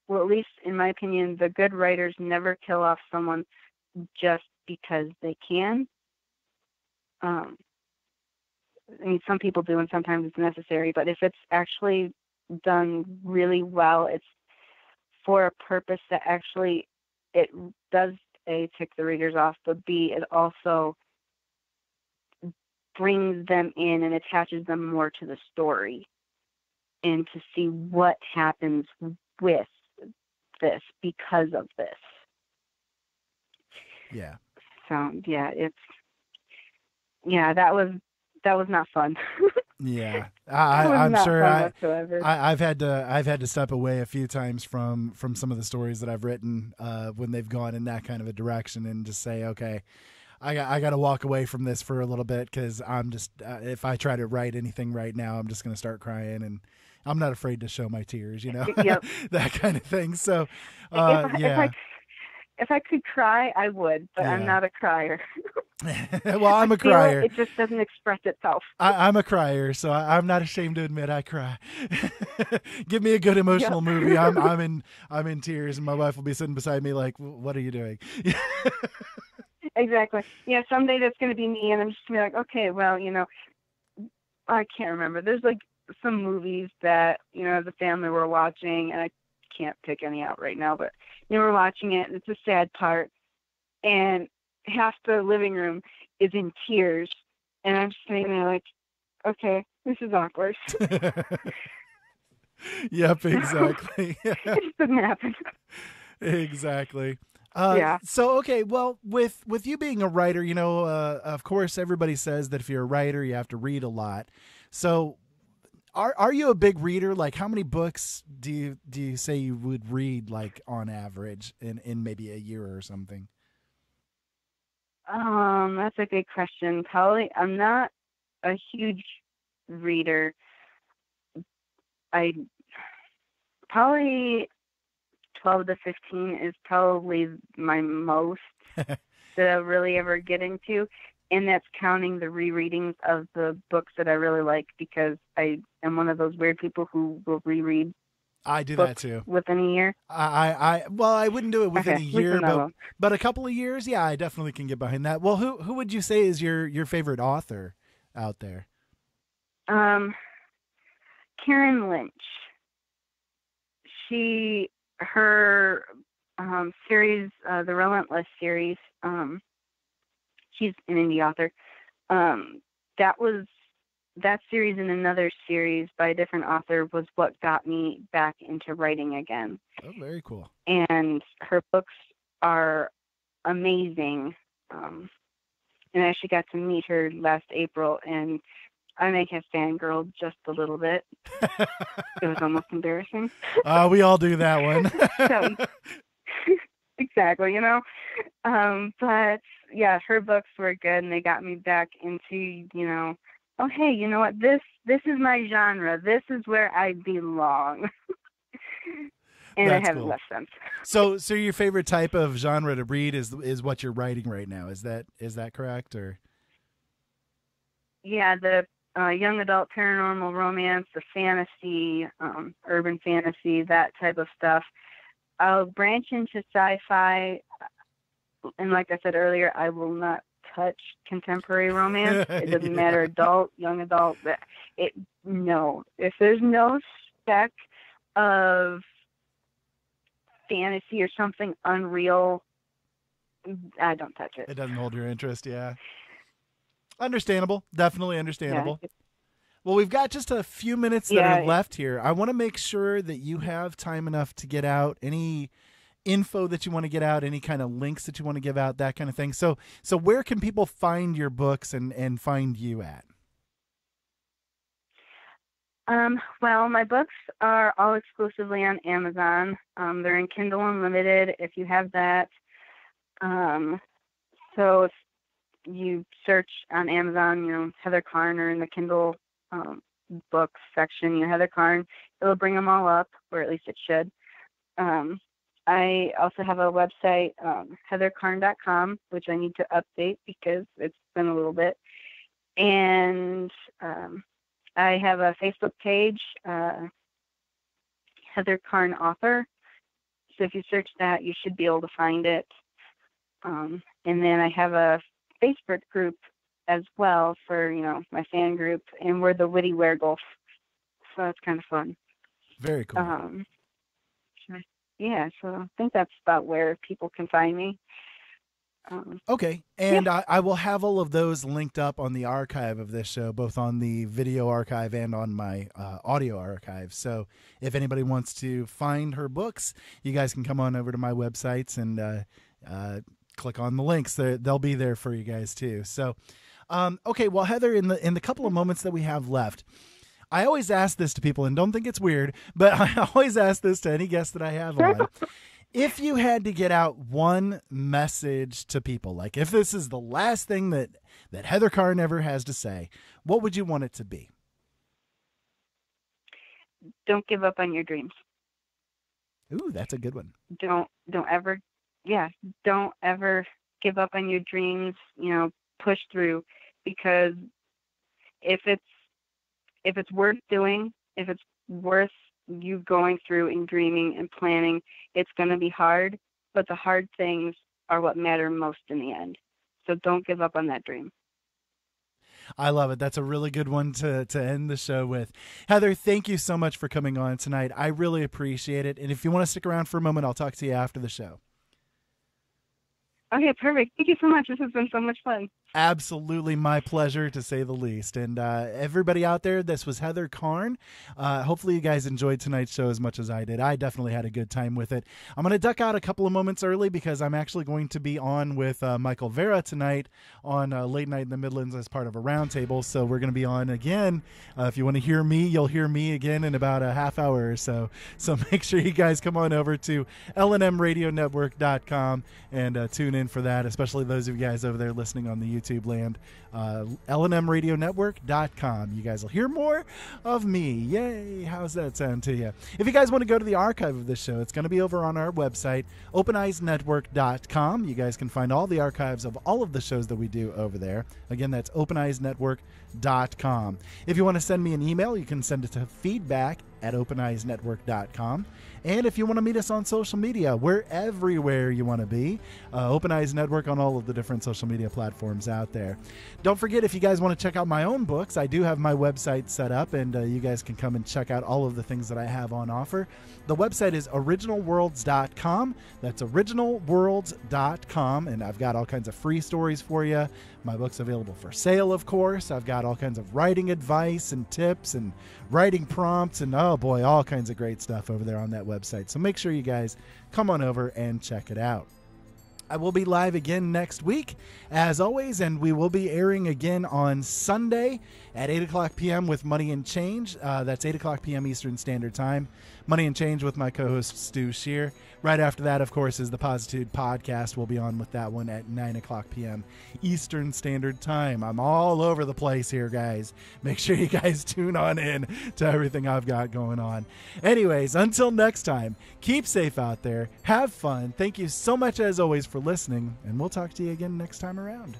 well, at least in my opinion, the good writers never kill off someone just because they can. I mean, some people do, and sometimes it's necessary, but if it's actually done really well, it's for a purpose that actually it does A, tick the readers off, but B, it also brings them in and attaches them more to the story and to see what happens with this because of this. Yeah. So that was not fun. Yeah, I'm sure I've had to step away a few times from some of the stories that I've written when they've gone in that kind of a direction, and just say, okay, I got to walk away from this for a little bit, because I'm just if I try to write anything right now, I'm just going to start crying, and I'm not afraid to show my tears, Yep. that kind of thing. So if I could cry, I would, but I'm not a crier. Well, I'm a crier. It just doesn't express itself. I'm a crier, so I'm not ashamed to admit I cry. Give me a good emotional movie. I'm in tears, and my wife will be sitting beside me like, "What are you doing?" Exactly. Yeah, someday that's going to be me, and I'm just going to be like, okay, well, I can't remember. There's like some movies that the family were watching, and I can't pick any out right now, but we're watching it, and it's a sad part, and half the living room is in tears, and I'm sitting there like, okay, this is awkward. Yep, exactly. It just doesn't happen. Exactly. Yeah. So, okay, well, with you being a writer, of course, everybody says that if you're a writer, you have to read a lot. So are you a big reader? Like, how many books do you say you would read, like, on average in maybe a year or something? That's a good question. Probably, I'm not a huge reader. Probably 12 to 15 is probably my most. that I'll really ever get into. And that's counting the rereadings of the books that I really like, because I am one of those weird people who will reread. I do that too. Within a year? I wouldn't do it within a year, but a couple of years, yeah, I definitely can get behind that. Well, who would you say is your favorite author out there? Karen Lynch. Her series, the Relentless series, she's an indie author. That series and another series by a different author was what got me back into writing again. Oh, very cool. And her books are amazing. And I actually got to meet her last April, and I may have fangirled just a little bit. It was almost embarrassing. We all do that one. Exactly, but yeah, her books were good, and they got me back into, oh, hey, you know what? This is my genre. This is where I belong. And That's I haven't cool. left since. So your favorite type of genre to read is what you're writing right now. Is that correct, or? Yeah, the young adult paranormal romance, the fantasy, urban fantasy, that type of stuff. I'll branch into sci-fi, and like I said earlier, I will not touch contemporary romance. It doesn't matter, adult, young adult. No. If there's no speck of fantasy or something unreal, I don't touch it. It doesn't hold your interest, yeah. Understandable. Definitely understandable. Yeah. Well, we've got just a few minutes that are left here. I want to make sure that you have time enough to get out any info that you want to get out, any kind of links that you want to give out, that kind of thing. So where can people find your books and find you at? Well, my books are all exclusively on Amazon. They're in Kindle Unlimited, if you have that. So if you search on Amazon, Heather Karn, or in the Kindle books section, Heather Karn, it'll bring them all up, or at least it should. I also have a website, heatherkarn.com, which I need to update because it's been a little bit. And I have a Facebook page, Heather Karn Author. So if you search that, you should be able to find it. And then I have a Facebook group as well for, my fan group, and we're the Witty Weregal. So it's kind of fun. Very cool. Yeah, so I think that's about where people can find me. Okay, and yeah. I will have all of those linked up on the archive of this show, both on the video archive and on my audio archive. So if anybody wants to find her books, you guys can come on over to my websites and click on the links. They'll be there for you guys too. So, okay, well, Heather, in the couple of moments that we have left, I always ask this to people, and don't think it's weird, but I always ask this to any guest that I have on. If you had to get out one message to people, like if this is the last thing that Heather Karn ever has to say, what would you want it to be? Don't give up on your dreams. Ooh, that's a good one. Don't ever give up on your dreams, push through, because if it's worth doing, if it's worth you going through and dreaming and planning, it's going to be hard, but the hard things are what matter most in the end. So don't give up on that dream. I love it. That's a really good one to end the show with. Heather, thank you so much for coming on tonight. I really appreciate it. And if you want to stick around for a moment, I'll talk to you after the show. Okay, perfect. Thank you so much. This has been so much fun. Absolutely my pleasure, to say the least. And everybody out there, this was Heather Karn. Hopefully you guys enjoyed tonight's show as much as I did. I definitely had a good time with it. I'm going to duck out a couple of moments early because I'm actually going to be on with Michael Vera tonight on Late Night in the Midlands as part of a roundtable. So we're going to be on again. If you want to hear me, you'll hear me again in about a half hour or so. So make sure you guys come on over to LNMRadioNetwork.com and tune in for that, especially those of you guys over there listening on the YouTube YouTube land. LNMRadioNetwork.com. You guys will hear more of me. Yay! How's that sound to you? If you guys want to go to the archive of this show, it's going to be over on our website, OpenEyesNetwork.com. You guys can find all the archives of all of the shows that we do over there. Again, that's OpenEyesNetwork.com. If you want to send me an email, you can send it to feedback@OpenEyesNetwork.com. And if you want to meet us on social media, we're everywhere you want to be. Open Eyes Network on all of the different social media platforms out there. Don't forget, if you guys want to check out my own books, I do have my website set up, and you guys can come and check out all of the things that I have on offer. The website is originalworlds.com. That's originalworlds.com, and I've got all kinds of free stories for you. My book's available for sale, of course. I've got all kinds of writing advice and tips and writing prompts and, oh boy, all kinds of great stuff over there on that website. So make sure you guys come on over and check it out. I will be live again next week, as always, and we will be airing again on Sunday at 8 o'clock p.m. with Money and Change. That's 8 o'clock p.m. Eastern Standard Time. Money and Change with my co-host Stu Shear. Right after that, of course, is the Positude Podcast. We'll be on with that one at 9 o'clock p.m. Eastern Standard Time. I'm all over the place here, guys. Make sure you guys tune on in to everything I've got going on. Anyways, until next time, keep safe out there. Have fun. Thank you so much, as always, for listening, and we'll talk to you again next time around.